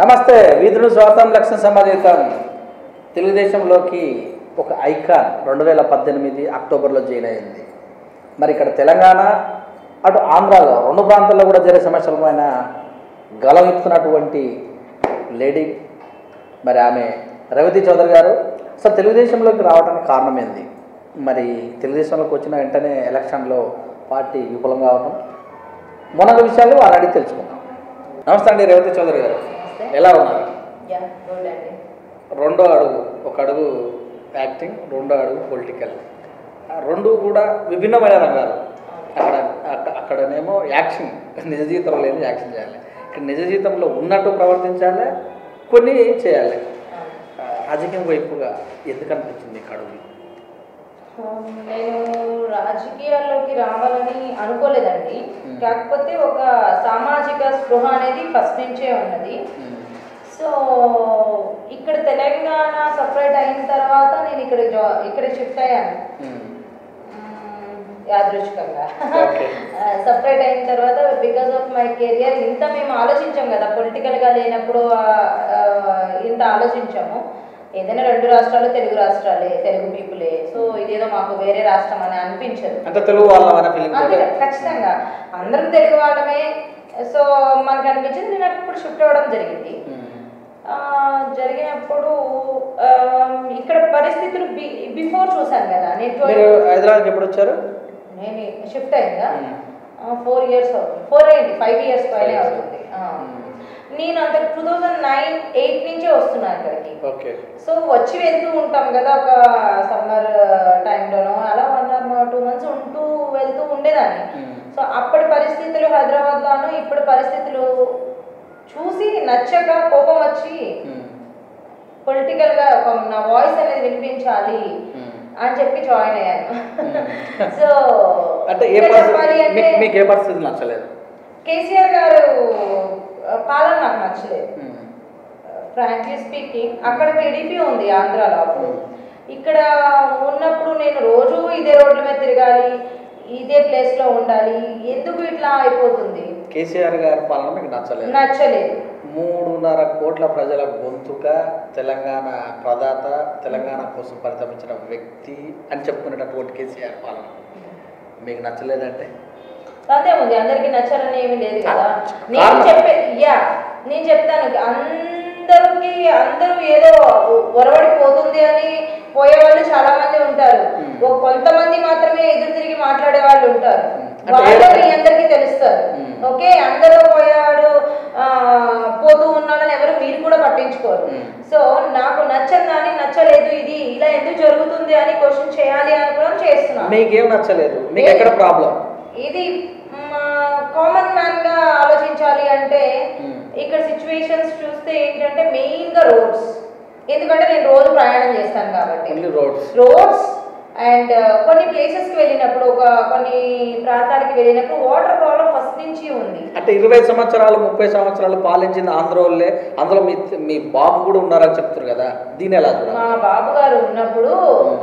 నమస్తే వీధులు స్వాతం లక్ష్యం సమాజేతం తెలుగుదేశంలోకి ఒక ఐకాన్ 2018 అక్టోబర్లో జాయిన్ అయింది. మరి ఇక్కడ తెలంగాణ అటు ఆంధ్రాలో రెండు ప్రాంతాల్లో కూడా జరిగే సమస్యల పైన గలవిస్తున్నటువంటి లేడీ మరి ఆమె రేవతి చౌదరి గారు. అసలు తెలుగుదేశంలోకి రావడానికి కారణం ఏంది? మరి తెలుగుదేశంలోకి వచ్చిన వెంటనే ఎలక్షన్లో పార్టీ విఫలం కావడం మొన్న విషయాలు ఆల్రెడీ తెలుసుకుందాం. నమస్తే అండి రేవతి చౌదరి గారు, ఎలా ఉన్నారు? రెండో అడుగు, ఒక అడుగు యాక్టింగ్, రెండో అడుగు పొలిటికల్, రెండు కూడా విభిన్నమైన రంగాలు. అక్కడనేమో యాక్షన్, నిజ జీవితంలో లేని యాక్షన్ చేయాలి, ఇక్కడ నిజ జీవితంలో ఉన్నట్టు ప్రవర్తించాలి, కొన్ని చేయాలి. రాజకీయం వైపుగా ఎందుకు అనిపించింది అడుగు? నేను రాజకీయాల్లోకి రావాలని అనుకోలేదండి. కాకపోతే ఒక సామాజిక స్పృహ అనేది ఫస్ట్ నుంచే ఉన్నది. సో ఇక్కడ తెలంగాణ సపరేట్ అయిన తర్వాత నేను ఇక్కడ షిఫ్ట్ అయ్యాను యాదృచ్ఛికంగా. సపరేట్ అయిన తర్వాత బికాస్ ఆఫ్ మై కెరియర్ ఇంత మేము ఆలోచించాం కదా, పొలిటికల్గా లేనప్పుడు ఇంత ఆలోచించాము. ఏదైనా రెండు రాష్ట్రాలు తెలుగు రాష్ట్రాలే, తెలుగు పీపులే. సో ఇదేదో మాకు వేరే రాష్ట్రం అని అనిపించదు. అంతే ఖచ్చితంగా అందరం తెలుగు వాళ్ళమే. సో మనకు అనిపించింది. నేను అప్పుడు షిఫ్ట్ అవ్వడం జరిగింది. జరిగినప్పుడు ఇక్కడ పరిస్థితులు బిఫోర్ చూసాను కదా. నేను హైదరాబాద్కి ఎప్పుడు వచ్చారు? నేను షిఫ్ట్ అయిందా 4 years అవుతుంది. 4 ఏంటి 5 years పైనే అవుతుంది. నేను అంత 2009-8 నుంచే వస్తున్నాను ఇక్కడికి. సో వచ్చి వెళ్తూ ఉంటాం కదా, ఒక సమ్మర్ టైంలోనో అలా 1 or 2 months ఉంటూ వెళ్తూ ఉండేదాన్ని. సో అప్పటి పరిస్థితులు హైదరాబాద్లోనూ ఇప్పుడు పరిస్థితులు చూసి నచ్చక కోపం వచ్చి పొలిటికల్గా నా వాయిస్ అనేది వినిపించాలి అని చెప్పి జాయిన్ అయ్యాను. సో అంటే మీకు ఏ పరిస్థితి నచ్చలేదు? కేసీఆర్ గారు పాలన నాకు నచ్చలేదు. ఫ్రాంక్లీ స్పీకింగ్, అక్కడ టీడీపీ ఉంది ఆంధ్రాలో. ఇక్కడ ఉన్నప్పుడు నేను రోజు ఇదే రోడ్ల మీద తిరగాలి, ఇదే ప్లేస్ లో ఉండాలి. ఎందుకు ఇట్లా అయిపోతుంది? కేసీఆర్ గారి పాలన మీకు నచ్చలేదు? 3.5 కోట్ల ప్రజల గొంతుగా తెలంగాణ ప్రదాత, తెలంగాణ కోసం పరితపించిన వ్యక్తి అని చెప్పుకునేటటువంటి కేసీఆర్ పాలన మీకు నచ్చలేదంటే అదే ఉంది. అందరికి నచ్చాలని ఏమీ లేదు కదా. నేను చెప్తాను, అందరూ ఏదో ఒరవడిపోతుంది అని పోయేవాళ్ళు చాలా మంది ఉంటారు. కొంతమంది మాత్రమే ఎదురు తిరిగి మాట్లాడే వాళ్ళు ఉంటారు. వాళ్ళు మీ అందరికీ తెలుస్తారు. ఓకే, అందరూ పోయాడు పోతూ ఉన్నాడని ఎవరు మీరు కూడా పట్టించుకోరు. సో నాకు నచ్చని నచ్చలేదు, ఇది ఇలా ఎందుకు జరుగుతుంది అని క్వశ్చన్ చేయాలి అని కూడా చేస్తున్నాను. మీకేం నచ్చలేదు? మీకు ఎక్కడ ప్రాబ్లం? ఇది కామన్ మ్యాన్ గా ఆలోచించాలి అంటే ఇక్కడ సిచ్యువేషన్స్ చూస్తే ఏంటంటే మెయిన్ గా రోడ్స్. ఎందుకంటే నేను రోజు ప్రయాణం చేస్తాను కాబట్టి రోడ్స్ అండ్ కొన్ని ప్లేసెస్ కి వెళ్ళినప్పుడు, కొన్ని ప్రాంతానికి వెళ్ళినప్పుడు వాటర్ ప్రాబ్లం ఫస్ట్ నుంచి ఉంది. అంటే 20 సంవత్సరాలు 30 సంవత్సరాలు పాలించింది ఆంధ్రోళ్ళే, అందులో మీ బాబు కూడా ఉన్నారని చెప్తారు కదా, దీని ఎలా? మా బాబు గారు ఉన్నప్పుడు,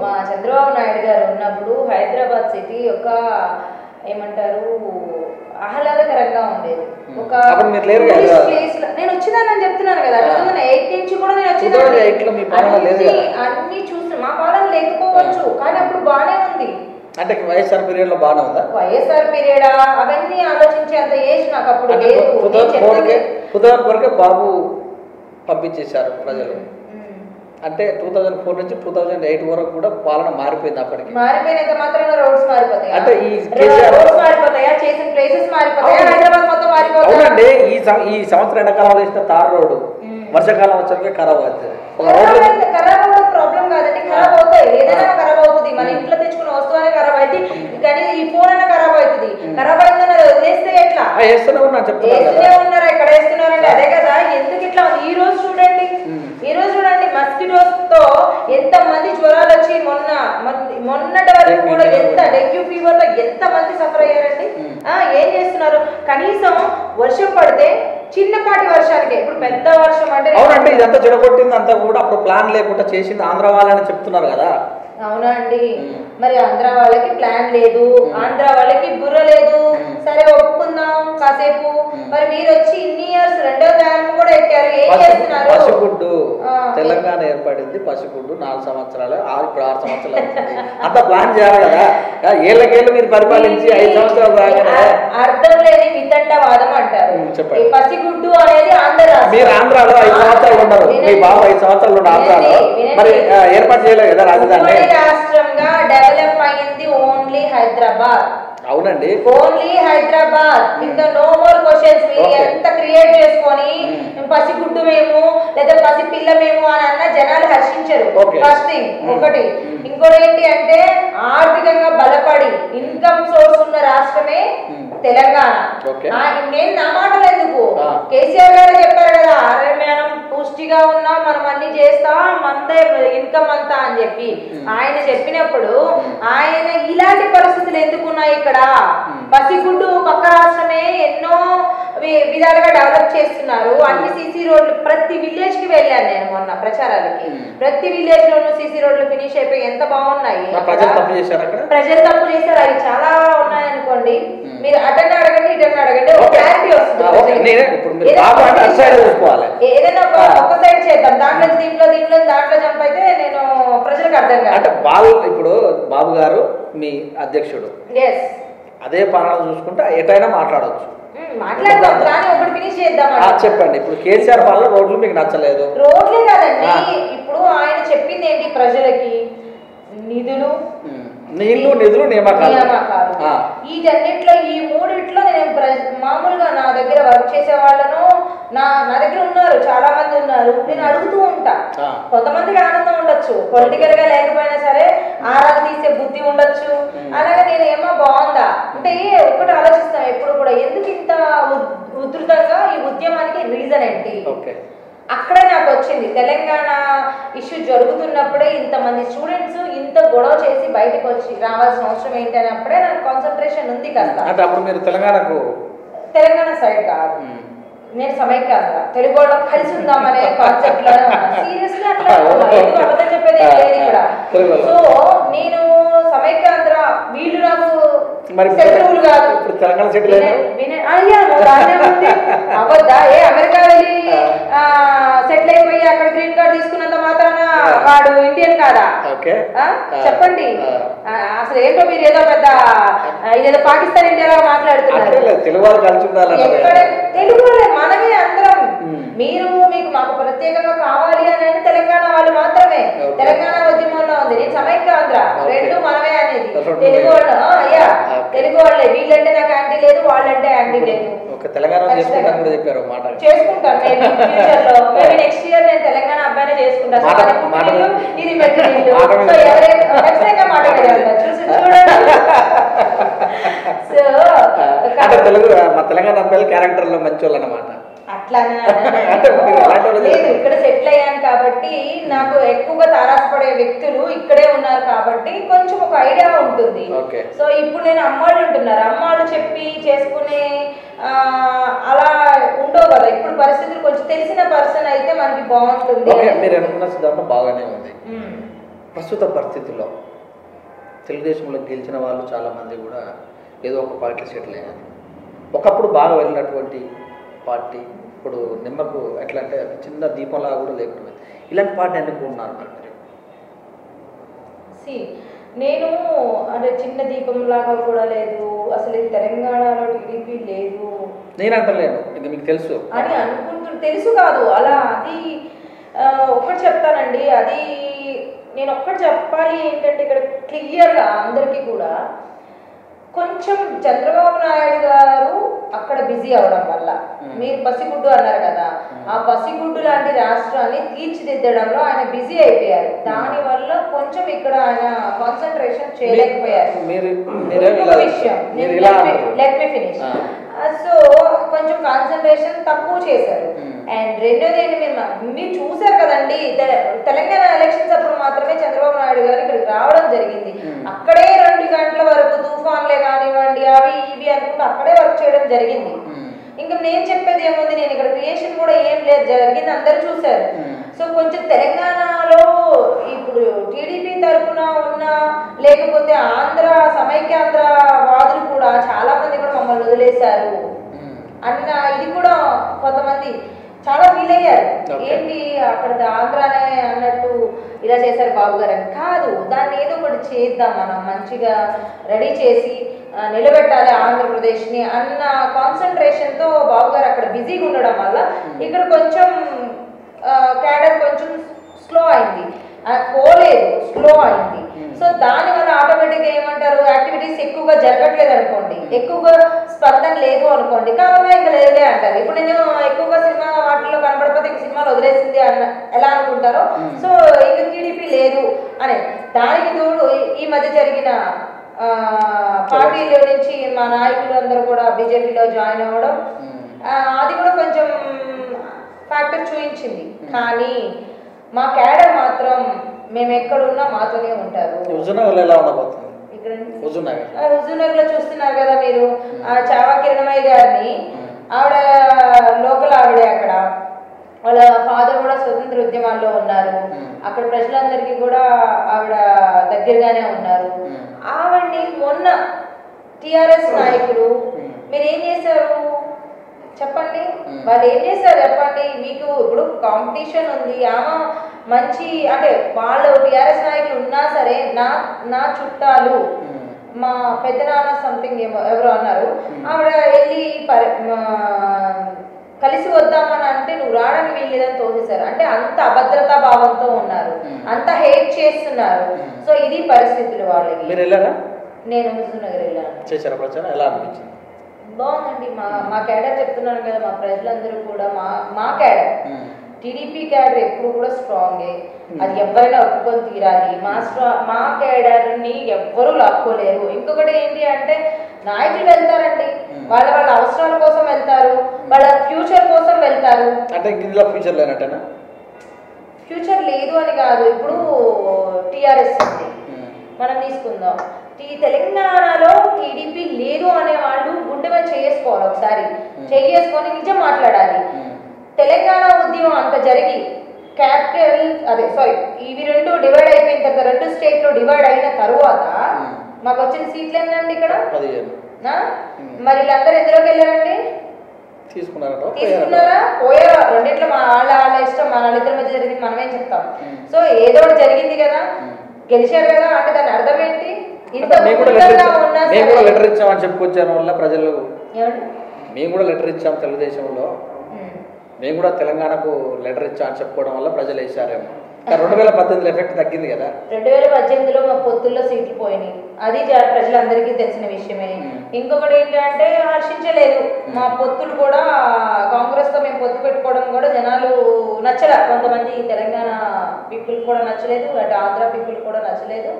మా చంద్రబాబు నాయుడు గారు ఉన్నప్పుడు హైదరాబాద్ సిటీ ఒక ఏమంటారు ఆహ్లాదకరంగా ఉండేది. ఒక నేను వచ్చిందని చెప్తున్నాను కదా, 2008 నుంచి కూడా నేను వచ్చింది. అన్ని చూసిన మా పాలన లేకపోవచ్చు, కానీ అప్పుడు బాగానే ఉంది. అంటే వైఎస్ఆర్ పీరియడ్ లో బాగానే ఉందా? వైఎస్ఆర్ పీరియడ్ అవన్నీ ఆలోచించే అంత ఏజ్ నాకు అప్పుడు వరకే బాబు పంపించేశారు ప్రజలు. అంటే 2004 నుంచి 2008 వరకు కూడా పాలన మారిపోయింది. అప్పటికి మారిపోయినాక మాత్రం రోడ్స్ మారిపోతాయి. అంటే ఈ రోడ్స్ మారిపోతాయా, చేసిన ప్లేసెస్ మారిపోతాయా, హైదరాబాద్ మొత్తం మారిపోతుంది. అవునండి, ఈ సంవత్సరం ఎండాకాలంలో వేసిన తార్ రోడ్డు వర్షాకాలం వచ్చాక ఖరాబ్ అవుతుంది. ఖరాబ్ అవ్వడం ప్రాబ్లం కాదండి, ఖరాబ్ అవుతాయి. ఏదైనా ఖరాబ్ అవుతుంది. మన ఇంట్లో తెచ్చుకున్న వస్తువునే ఖరాబ్ అవుతుంది, కానీ ఈ ఫోన్ అయినా ఖరాబ్ అవుతుంది. ఖరాబ్ అవుతుందని వదిలేస్తే ఎట్లా? వేస్తూనే ఉన్నారా? ఎక్కడ వేస్తున్నారండి? అదే కదా, ఎందుకు ఇట్లా ఉంది? ఈ రోజు చూడండి మస్కిటోస్ తో ఎంత మంది జ్వరాలు వచ్చి మొన్నటి వరకు కూడా ఎంత డెంగ్యూ ఫీవర్ లో ఎంత మంది సఫర్ అయ్యారండి. ఏం చేస్తున్నారు? కనీసం వర్షం పడితే చిన్నపాటి వర్షానికే, ఇప్పుడు పెద్ద వర్షం అంటే అవునండి, ఇదంతా చెడగొట్టింది అంతా కూడా అప్పుడు ప్లాన్ లేకుండా చేసింది ఆంధ్ర వాళ్ళని చెప్తున్నారు కదా. అవునా అండి? మరి ఆంధ్ర వాళ్ళకి ప్లాన్ లేదు, ఆంధ్ర వాళ్ళకి బుర్ర లేదు. సరే ఒప్పుకుందాం, చూద్దాం కాసేపు. మరి మీరు వచ్చి ఇన్ని ఇయర్స్ రెండో దానం కూడా ఎక్కారు, ఏం చేస్తున్నారు? పసిగుడ్డు తెలంగాణ ఏర్పడింది, పసిగుడ్డు 4 సంవత్సరాలు, ఇప్పుడు 6 సంవత్సరాలు అవుతుంది. అంత ప్లాన్ చేయాలి కదా, ఏళ్ళకేళ్ళు మీరు పరిపాలించి 5 సంవత్సరాలు రాగానే. అర్థం లేని వితండవాదం అంటారు. చెప్పండి. పసిగుడ్డు అనేది ఆంధ్ర రాష్ట్రం. మీరు ఆంధ్రాలో 5 సంవత్సరాలు ఉన్నారు, మీ బాబు 5 సంవత్సరాలు ఉన్నారు ఆంధ్రాలో, మరి ఏర్పాటు చేయలేదు కదా రాజధాని. రాష్ట్రంగా డెవలప్ అయింది ఓన్లీ హైదరాబాద్. అవునండి, ఓన్లీ హైదరాబాద్. ఇంకా నో మోర్ క్వశ్చన్స్. మీరు ఎంత క్రియేట్ చేసుకొని పసిగుడ్డు మేము లేదా పసి పిల్ల మేము అని అన్న జనాలు హర్షించరు. ఫస్ట్ థింగ్ ఒకటి. ఇంకోటి ఏంటి అంటే ఆర్థికంగా బలపడి ఇన్కమ్ సోర్స్ ఉన్న రాష్ట్రమే తెలంగాణ. నేను నా మాటలు ఎందుకు, కేసీఆర్ గారు చెప్పారు కదా, అరే మనం పుష్టిగా ఉన్నా మనం అన్ని చేస్తాం, మందే ఇన్కమ్ అంతా అని చెప్పి ఆయన చెప్పినప్పుడు ఆయన ఇలాంటి పరిస్థితులు ఎందుకున్నాయి ఇక్కడ? పసిగుడ్డు పక్క రాష్ట్రమే ఎన్నో విధాలుగా డెవలప్ చేస్తున్నారు. అన్ని సీసీ రోడ్లు ప్రతి విలేజ్ కి వెళ్ళాను నేను మొన్న ప్రచారాలకి. ప్రతి విలేజ్ లోనూ సీసీ రోడ్లు ఫినిష్ అయిపోయి ఎంత బాగున్నాయి. ప్రజలు తప్పు చేశారు, అవి చాలా ఉన్నాయి అనుకోండి. మీరు అటెండ్ అడగండి ఇటెండ్ అడగండి, ఒక క్లారిటీ వస్తుంది. ఏదైనా ఒక సైడ్ చేద్దాం, దాంట్లో దీంట్లో దీంట్లో దాంట్లో జంప్ అయితే నేను ప్రజలకు అర్థం కాదు. అంటే ఇప్పుడు బాబు గారు మీ అధ్యక్షుడు, అదే పాలన చూసుకుంటే ఎటైనా మాట్లాడవచ్చు, మాట్లాడదాం. కానీ ఒకటి ఫినిష్ చేద్దాం. చెప్పండి. ఇప్పుడు కేసీఆర్ పాలన రోడ్లు మీకు నచ్చలేదు? రోడ్లే కాదండి, ఇప్పుడు ఆయన చెప్పింది ఏంటి ప్రజలకి? నిధులు, నిధులు, నియామకాలు. వీటన్నిట్లో ఈ మూడిట్లో నేను మామూలుగా నా దగ్గర వర్క్ చేసే వాళ్ళను నా దగ్గర ఉన్నారు, చాలా మంది ఉన్నారు, నేను అడుగుతూ ఉంటా. కొంతమందికి ఆనందం ఉండొచ్చు, పొలిటికల్ గా లేకపోయినా సరే ఆరాలు తీసే బుద్ధి ఉండొచ్చు. అలాగే నేను ఏమో బాగుందా అంటే ఒకటి ఆలోచిస్తాం ఎప్పుడు కూడా, ఎందుకు ఇంత ఉధృతంగా ఈ ఉద్యమానికి రీజన్ ఏంటి? అక్కడే నాకు వచ్చింది, తెలంగాణ ఇష్యూ జరుగుతున్నప్పుడే ఇంతమంది స్టూడెంట్స్ ఇంత గొడవ చేసి బయటకు వచ్చి రావాల్సిన అవసరం ఏంటి అన్నప్పుడే నాకు కాన్సన్ట్రేషన్ ఉంది కదా. అప్పుడు మీరు తెలంగాణ సైడ్ కాదు, నేను సమైక్యాంధ్ర, తెలుగు వాళ్ళం కలిసి ఉందామనే కాన్సెప్ట్ లోనే ఉన్నా. సీరియస్లీ అట్లా ఎందుకు అబద్ధం చెప్పేది లేదు ఇక్కడ. సో నేను సమైక్యాంధ్ర, వీళ్ళు నాకు శత్రువులు కాదు. అవద్దా? అమెరికా వెళ్ళి సెటిల్ అయిపోయి అక్కడ గ్రీన్ కార్డ్ తీసుకున్నంత మాత్రాన వాడు ఇండియన్ కాదా? చెప్పండి. అసలు ఏంటో మీరు ఏదో పెద్ద ఏదో పాకిస్తాన్ ఇండియాలో మాట్లాడుతున్నారు. ఎక్కడ తెలుగు మనమే అందరం. మీకు మాకు ప్రత్యేకంగా కావాలి అని తెలంగాణ వాళ్ళు మాత్రమే. తెలంగాణ ఉద్యమంలో ఉంది, నేను సమైక్యాంధ్ర, రెండు మనమే అనేది. తెలుగు వాళ్ళు అయ్యా తెలుగు వాళ్ళే, వీళ్ళంటే నాకు యాంటీ లేదు, వాళ్ళంటే యాంటీ లేదు. చేసుకుంటాను మేబీ నెక్స్ట్ ఇయర్ నేను తెలంగాణ అబ్బాయినే చేసుకుంటాను. ఇది మెటీరియల్ ఖచ్చితంగా మాట్లాడేవాళ్ళు చూసి చూడండి. సో తెలంగాణ అబ్బాయిల క్యారెక్టర్ లో మంచి వాళ్ళు అన్నమాట. అట్లా లేదు, ఇక్కడ సెటిల్ అయ్యాను కాబట్టి నాకు ఎక్కువగా తారాసపడే వ్యక్తులు ఇక్కడే ఉన్నారు కాబట్టి కొంచెం ఒక ఐడియా ఉంటుంది. సో ఇప్పుడు నేను అమ్మాళ్ళు ఉంటున్నారు, అమ్మాళ్ళు చెప్పి చేసుకునే అలా ఉండవు కదా. ఇప్పుడు పరిస్థితులు కొంచెం తెలిసిన పర్సన్ అయితే మనకి బాగుంటుంది. మీరు అనుకున్న సిద్ధాంతం బాగానే ఉంది. ప్రస్తుత పరిస్థితుల్లో తెలుగుదేశంలో గెలిచిన వాళ్ళు చాలా మంది కూడా ఏదో ఒక పార్టీ సెటిల్ అయ్యారు. ఒకప్పుడు బాగా వెళ్ళినటువంటి పార్టీ ఇప్పుడు నిమ్మకు ఎట్లా అంటే చిన్న దీపంలా కూడా లేకపోయింది. ఇలాంటి పార్టీ ఎన్నుకుంటున్నారు మరి? నేను అంటే చిన్న దీపంలాగా కూడా లేదు, అసలు తెలంగాణలో టీడీపీ లేదు నేను అంటలేను, ఇంకా మీకు తెలుసు అని అనుకుంటున్నాను. తెలుసు కాదు అలా, అది ఒకటి చెప్తానండి. అది నేను ఒక్కటి చెప్పాలి ఏంటంటే ఇక్కడ క్లియర్గా అందరికీ కూడా కొంచెం చంద్రబాబు నాయుడు గారు అక్కడ బిజీ అవడం వల్ల, మీరు పసిగుడ్డు అన్నారు కదా, ఆ పసిగుడ్డు లాంటి రాష్ట్రాన్ని తీర్చిదిద్దడంలో ఆయన బిజీ అయిపోయారు. దాని వల్ల కొంచెం ఇక్కడ ఆయన కాన్సన్ట్రేషన్ చేయలేకపోయారు. Let me finish. సో కొంచెం కాన్సన్ట్రేషన్ తక్కువ చేశారు. అండ్ రెండోది ఏంటి, మీరు చూసారు కదండి తెలంగాణ ఎలక్షన్స్ అప్పుడు మాత్రమే చంద్రబాబు నాయుడు గారు ఇక్కడికి రావడం జరిగింది. అక్కడే 2 గంటల వరకు తుఫాన్లే కానివ్వండి అవి ఇవి అనుకుంటూ అక్కడే వర్క్ చేయడం జరిగింది. ఇంకా నేను చెప్పేది ఏముంది, నేను ఇక్కడ క్రియేషన్ కూడా ఏం లేదు, జరిగింది అందరూ చూశారు. సో కొంచెం తెలంగాణలో ఇప్పుడు టీడీపీ తరఫున ఉన్న లేకపోతే ఆంధ్ర సమైక్యాంధ్ర వాదులు కూడా చాలా మంది కూడా మమ్మల్ని వదిలేశారు ఏంటి అక్కడ ఆంధ్రానే అన్నట్టు ఇలా చేశారు బాబు గారు అని. కాదు, దాన్ని ఏదో ఒకటి చేద్దాం, మనం మంచిగా రెడీ చేసి నిలబెట్టాలి ఆంధ్రప్రదేశ్ని అన్న కాన్సన్ట్రేషన్తో బాబు గారు అక్కడ బిజీగా ఉండడం వల్ల ఇక్కడ కొంచెం క్యాడర్ కొంచెం స్లో అయింది, పోలేదు, స్లో అయింది. సో దానివల్ల ఆటోమేటిక్గా ఏమంటారు, యాక్టివిటీస్ ఎక్కువగా జరగట్లేదు అనుకోండి, ఎక్కువగా స్పందన లేదు అనుకోండి, కావాలా ఇంకా లేదే అంటారు. ఇప్పుడు నేను ఎక్కువగా సినిమా వాటిలో కనబడకపోతే ఇంక సినిమాలు వదిలేసింది అన్న ఎలా అనుకుంటారో, సో ఇంక టీడీపీ లేదు అనే దానికి తోడు ఈ మధ్య జరిగిన పార్టీలో నుంచి మా నాయకులు అందరూ కూడా బీజేపీలో జాయిన్ అవ్వడం, అది కూడా కొంచెం ఫ్యాక్టర్ చూపించింది. కానీ మా క్యాడర్ మాత్రం మేము ఎక్కడున్నా మాతోనే ఉంటారు. ఇక్కడ హుజూర్నగర్లో చూస్తున్నారు కదా మీరు, చావా కిరణమయ్య గారిని, ఆవిడ లోకల్ ఆవిడే, అక్కడ వాళ్ళ ఫాదర్ కూడా స్వతంత్ర ఉద్యమాల్లో ఉన్నారు, అక్కడ ప్రజలందరికీ కూడా ఆవిడ దగ్గరగానే ఉన్నారు. ఆవిడ్ని మొన్న టిఆర్ఎస్ నాయకులు మీరు ఏం చేశారు చెప్పండి, వాళ్ళు ఏం చేశారు చెప్పండి. మీకు ఇప్పుడు కాంపిటీషన్ ఉంది, ఆమె మంచి అంటే వాళ్ళు టిఆర్ఎస్ నాయకులు ఉన్నా సరే నా చుట్టాలు మా పెద్దనాన్న సంథింగ్ ఎవరో అన్నారు, ఆవిడ వెళ్ళి కలిసి వద్దామని అంటే నువ్వు రావడానికి వీల్లేదని తోసేశారు. అంటే అంత అభద్రతా భావంతో ఉన్నారు, అంత హేట్ చేస్తున్నారు. సో ఇది పరిస్థితులు వాళ్ళకి. నేను హుజూర్నగర్ వెళ్ళాను. బాగుందండి. మా క్యాడర్ చెప్తున్నాను కదా, మా ప్రజలందరూ కూడా మా క్యాడర్ టీడీపీ క్యాడర్ ఎప్పుడు కూడా స్ట్రాంగే, అది ఎవరైనా ఒప్పుకొని తీరాలి. మా క్యాడర్ని ఎవ్వరూ లాక్కోలేరు. ఇంకొకటి ఏంటి అంటే నాయకులు వెళ్తారండి, వాళ్ళ అవసరాల కోసం వెళ్తారు, వాళ్ళ ఫ్యూచర్ కోసం వెళ్తారు. ఫ్యూచర్ లేదు అని కాదు, ఇప్పుడు టీఆర్ఎస్ ఉంది మనం తీసుకుందాం, తెలంగాణలో టీడీపీ లేదు అనే వాళ్ళు గుండె మీద చేసుకోవాలి, ఒకసారి చేసుకొని నిజం మాట్లాడాలి. తెలంగాణ ఉద్యమం అంత జరిగి క్యాపిటల్ ఇవి రెండు డివైడ్ అయిపోయిన తర్వాత, రెండు స్టేట్లో డివైడ్ అయిన తర్వాత మాకు వచ్చిన సీట్లు ఏంటండి ఇక్కడ? మరి వీళ్ళందరూ ఎందులోకి వెళ్ళారండి? తీసుకున్నారా? పోయారా? రెండిట్లో వాళ్ళ ఇష్టం, మన వాళ్ళిద్దరి మధ్య జరిగింది మనమేం చెప్తాం. సో ఏదో జరిగింది కదా, గెలిచారు కదా, అంటే దాని అర్థం ఏంటి? లెటర్ ఇచ్చామని చెప్పుకొచ్చాను వల్ల ప్రజలు, మేము కూడా లెటర్ ఇచ్చాం తెలుగుదేశంలో, మేము కూడా తెలంగాణకు లెటర్ ఇచ్చామని చెప్పుకోవడం వల్ల ప్రజలు వేసారేమో. 2018 ఎఫెక్ట్ తగ్గింది కదా. 2018లో మా పొత్తుల్లో సీట్లు పోయినాయి, అది ప్రజలందరికీ తెలిసిన విషయమే. ఇంకొకటి ఏంటంటే హర్షించలేదు మా పొత్తులు కూడా, కాంగ్రెస్తో మేము పొత్తు పెట్టుకోవడం కూడా జనాలు నచ్చలే, కొంతమంది తెలంగాణ పీపుల్ కూడా నచ్చలేదు, అటు ఆంధ్ర పీపుల్ కూడా నచ్చలేదు.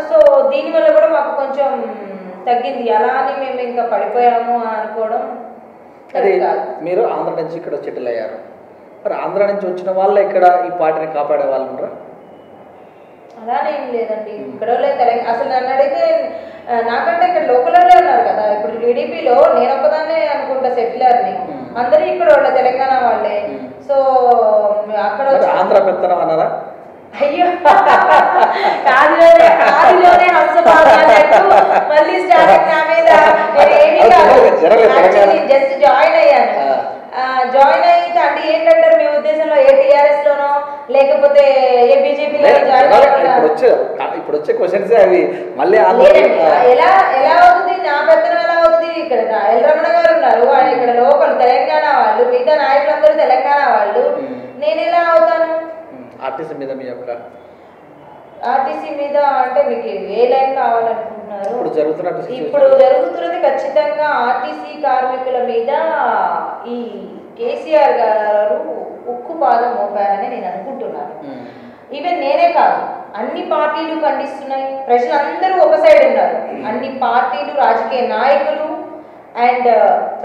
సో దీనివల్ల కూడా మాకు కొంచెం తగ్గింది. అలా అని మేము ఇంకా పడిపోయాము అనుకోవడం. మీరు ఆంధ్ర నుంచి ఇక్కడ సెటిల్ అయ్యారు, మరి ఆంధ్ర నుంచి వచ్చిన వాళ్ళు ఇక్కడ ఈ పార్టీని కాపాడే వాళ్ళు ఉండరా? అలానే ఏం లేదండి, ఇక్కడ తెలంగాణ అసలు నన్ను అడిగితే నాకంటే ఇక్కడ లోకల్లో ఉన్నారు కదా. ఇప్పుడు టీడీపీలో నేను ఒక్కదాన్నే అనుకుంటా సెటిలర్ని, అందరూ ఇక్కడ వాళ్ళ తెలంగాణ వాళ్ళే. సో అక్కడ ఆంధ్ర పెత్తనం అన్నారా? అయ్యో ఆదిలోనే మళ్ళీ స్టార్ట్ నా మీద. నేనేమీ కాదు, జస్ట్ జాయిన్ అయ్యాను. జాయిన్ అయితే అంటే ఏంటంటారు మీ ఉద్దేశంలో, ఏ టీఆర్ఎస్ లోనో లేకపోతే ఏ బీజేపీలో ఇప్పుడు వచ్చే క్వశ్చన్స్ అవి మళ్ళీ ఎలా అవుతుంది, నా పెత్తనం ఎలా అవుతుంది? ఇక్కడ ఎల్ రమణ గారు ఉన్నారు, ఆయన ఇక్కడ లోకల్ తెలంగాణ వాళ్ళు, మిగతా నాయకులందరూ తెలంగాణ వాళ్ళు, నేను ఎలా అవుతాను? ఆర్టీసీ మీద మీ యొక్క ఆర్టీసీ మీద అంటే మీకు ఏ లైన్ కావాలనుకుంటున్నారు? ఇప్పుడు జరుగుతున్నది ఖచ్చితంగా ఆర్టీసీ కార్మికుల మీద ఈ కేసీఆర్ గారు ఉక్కు పాదం మోపారని నేను అనుకుంటున్నాను. ఈవెన్ నేనే కాదు, అన్ని పార్టీలు ఖండిస్తున్నాయి, ప్రజలందరూ ఒక సైడ్ ఉన్నారు, అన్ని పార్టీలు, రాజకీయ నాయకులు అండ్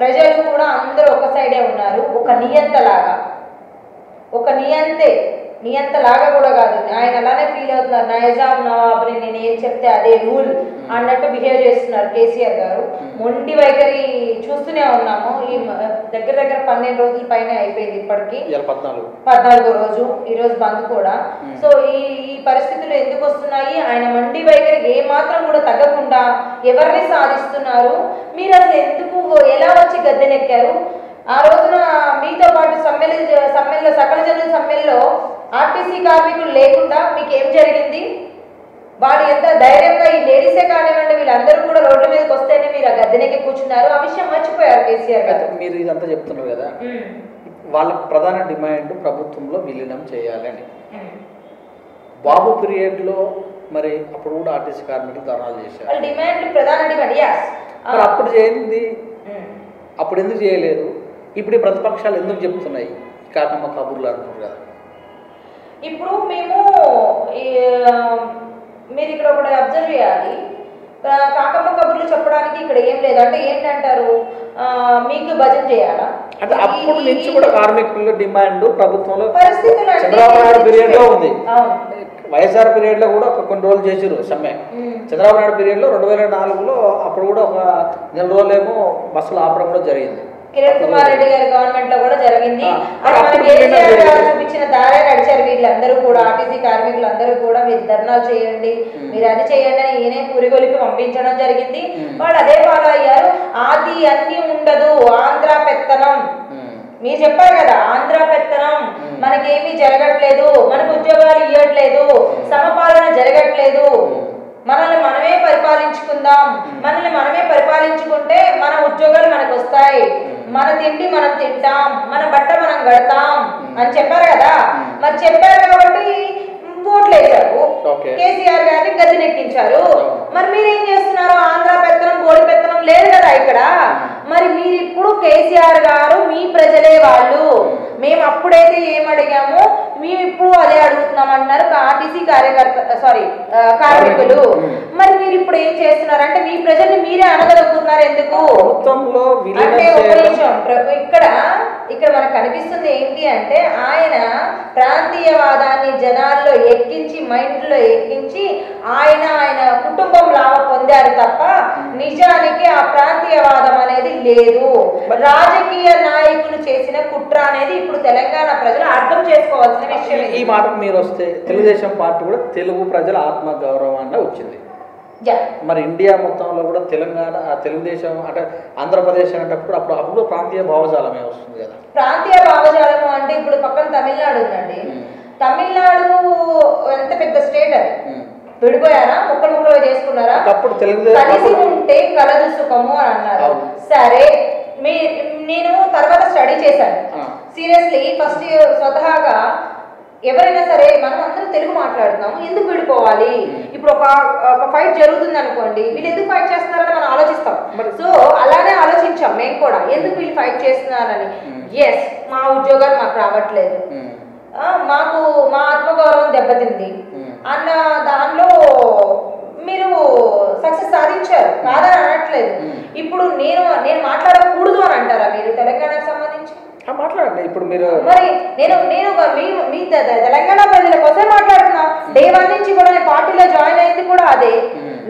ప్రజలు కూడా అందరూ ఒక సైడే ఉన్నారు. ఒక నియంతలాగా, ఒక నియంతలాగా కూడా కాదు, ఆయన అలానే ఫీల్ అవుతున్నారు. నైజాం నవాబ్ని నేను ఏం చెప్తే అదే రూల్ అన్నట్టు బిహేవ్ చేస్తున్నారు కేసీఆర్ గారు. మొండి వైఖరి చూస్తూనే ఉన్నాము. ఈ దగ్గర 12 రోజుల పైన అయిపోయింది, ఇప్పటికీ 14వ రోజు, ఈరోజు బంద్ కూడా. సో ఈ పరిస్థితులు ఎందుకు వస్తున్నాయి? ఆయన మొండి వైఖరికి ఏ మాత్రం కూడా తగ్గకుండా ఎవరిని సాధిస్తున్నారు? మీరు అసలు ఎందుకు ఎలా వచ్చి గద్దెనెక్కారు? ఆ రోజున మీతో పాటు సమ్మెలో సకల జనుల సమ్మెల్లో ఆర్టీసీ కార్మికులు లేకుండా మీకు ఏం జరిగింది? వాళ్ళు ఎంత ధైర్యంగా ఈ లేడీసే కానివ్వండి వీళ్ళందరూ కూడా రోడ్డు మీదకి వస్తేనే మీరు ఆ గద్దెనెక్కి కూర్చున్నారు. ఆ విషయం మర్చిపోయారు కేసీఆర్ గారు. మీరు ఇదంతా చెప్తున్నారు కదా, వాళ్ళ ప్రధాన డిమాండ్ ప్రభుత్వంలో విలీనం చేయాలని. బాబు పీరియడ్లో మరి అప్పుడు కూడా ఆర్టీసీ కార్మికులు ధర్నాలు చేశారు. వాళ్ళ డిమాండ్ ప్రధాన డిమాండ్ మరి అప్పుడు చేయింది, అప్పుడు ఎందుకు చేయలేదు? ఇప్పుడు ప్రతిపక్షాలు ఎందుకు చెప్తున్నాయి కాకమ్మ కబుర్లు అంటున్నారు కదా? ఇప్పుడు మేము మీరు ఇక్కడ ఒకటి అబ్జర్వ్ చేయాలి. కాకమ్మ కబుర్లు చెప్పడానికి ఇక్కడ ఏం లేదు. అంటే ఏంటంటారు, మీకు భజన చేయాలా అంటే అప్పుడు నుంచి కూడా కార్మికుల డిమాండ్ ప్రభుత్వంలో పరిస్థితులు చంద్రబాబు నాయుడు పీరియడ్ లో ఉంది. వైఎస్ఆర్ పీరియడ్ లో కూడా ఒక కొన్ని రోజులు చేసిరు సమ్మె. చంద్రబాబు నాయుడు పీరియడ్ లో 2004లో అప్పుడు కూడా ఒక నెల రోజులేమో బస్సులు ఆపడం కూడా జరిగింది. కిరణ్ కుమార్ రెడ్డి గారి గవర్నమెంట్ లో కూడా జరిగింది. చూపించిన దారే నడిచారు వీళ్ళందరూ కూడా. ఆర్టీసీ కార్మికులు అందరూ కూడా మీరు ధర్నాలు చేయండి, మీరు అది చేయండి అని ఈయనే పురిగొలికి పంపించడం జరిగింది. వాళ్ళు అదే ఫాలో అయ్యారు. ఆది అన్ని ఉండదు, ఆంధ్ర పెత్తనం. మీరు చెప్పారు కదా, ఆంధ్ర పెత్తనం, మనకేమీ జరగట్లేదు, మనకు ఉద్యోగాలు ఇవ్వట్లేదు, సమపాలన జరగట్లేదు, మనల్ని మనమే పరిపాలించుకుందాం, మనల్ని మనమే పరిపాలించుకుంటే మన ఉద్యోగాలు మనకు వస్తాయి, మన తిండి మనం తింటాం, మన బట్ట మనం కడతాం అని చెప్పారు కదా. మరి చెప్పారు కాబట్టి ఓట్లు వేశారు, కేసీఆర్ గారిని గద్దెనెక్కించారు. మరి మీరేం చేస్తున్నారు? ఆంధ్ర పెత్తనం బోడి పెత్తనం లేదు కదా ఇక్కడ. మరి మీరు ఇప్పుడు కేసీఆర్ గారు మీ ప్రజలే వాళ్ళు, మేము అప్పుడైతే ఏమడిగామో మేము ఇప్పుడు అదే అడుగుతున్నాం అంటున్నారు ఆర్టీసీ కార్మికులు. మరి మీరు ఇప్పుడు ఏం చేస్తున్నారు అంటే మీ ప్రజల్ని మీరే అనగలుగుతున్నారు ఎందుకు? అంటే ఒక నిమిషం, ఇక్కడ మనకు కనిపిస్తుంది ఏంటి అంటే ఆయన ప్రాంతీయవాదాన్ని జనాల్లో ఎక్కించి మైండ్లో ఎక్కించి ఆయన కుటుంబం లాభ పొందారు తప్ప నిజానికి ఆ ప్రాంతీయవాదం అనేది లేదు. రాజకీయ నాయకులు చేసిన కుట్ర అనేది ఇప్పుడు తెలంగాణ ప్రజలు అర్థం చేసుకోవాల్సిన విషయం. ఈ మాటకు మీరు వస్తే తెలుగుదేశం పార్టీ కూడా తెలుగు ప్రజల ఆత్మ గౌరవాన్ని వచ్చింది. మరి ఇండియా మొత్తంలో కూడా తెలంగాణ తెలుగుదేశం అంటే ఆంధ్రప్రదేశ్ అనేటప్పుడు అప్పుడు ప్రాంతీయ భావజాలమే వస్తుంది కదా. ప్రాంతీయ భావజాలము అంటే ఇప్పుడు పక్కన తమిళనాడు ఉందండి. తమిళనాడు ఎంత పెద్ద స్టేట్ అది, విడిపోయారా? ముక్కలు చేసుకున్నారా? కలిసి ఉంటే కలదు సుఖము అని అన్నారు. సరే, నేను తర్వాత స్టడీ చేశాను సీరియస్లీ. ఫస్ట్ స్వతహాగా ఎవరైనా సరే మనం అందరం తెలుగు మాట్లాడుతున్నాము, ఎందుకు విడిపోవాలి? ఇప్పుడు ఒక ఫైట్ జరుగుతుంది అనుకోండి, వీళ్ళు ఎందుకు ఫైట్ చేస్తున్నారని మనం ఆలోచిస్తాం. సో అలానే ఆలోచించాం మేము కూడా, ఎందుకు వీళ్ళు ఫైట్ చేస్తున్నారని. ఎస్, మా ఉద్యోగాలు మాకు రావట్లేదు, మాకు మా ఆత్మగౌరవం దెబ్బతింది అన్న దానిలో మీరు సక్సెస్ సాధించారు, కాదని అనట్లేదు. ఇప్పుడు నేను మాట్లాడకూడదు అని అంటారా మీరు తెలంగాణకు సంబంధించి? మాట్లాడండి. ఇప్పుడు మీరు మరి నేను మీ తెలంగాణ ప్రజల కోసం మాట్లాడుతున్నా. డే 1 నుంచి కూడా నేను పార్టీలో జాయిన్ అయింది కూడా అదే.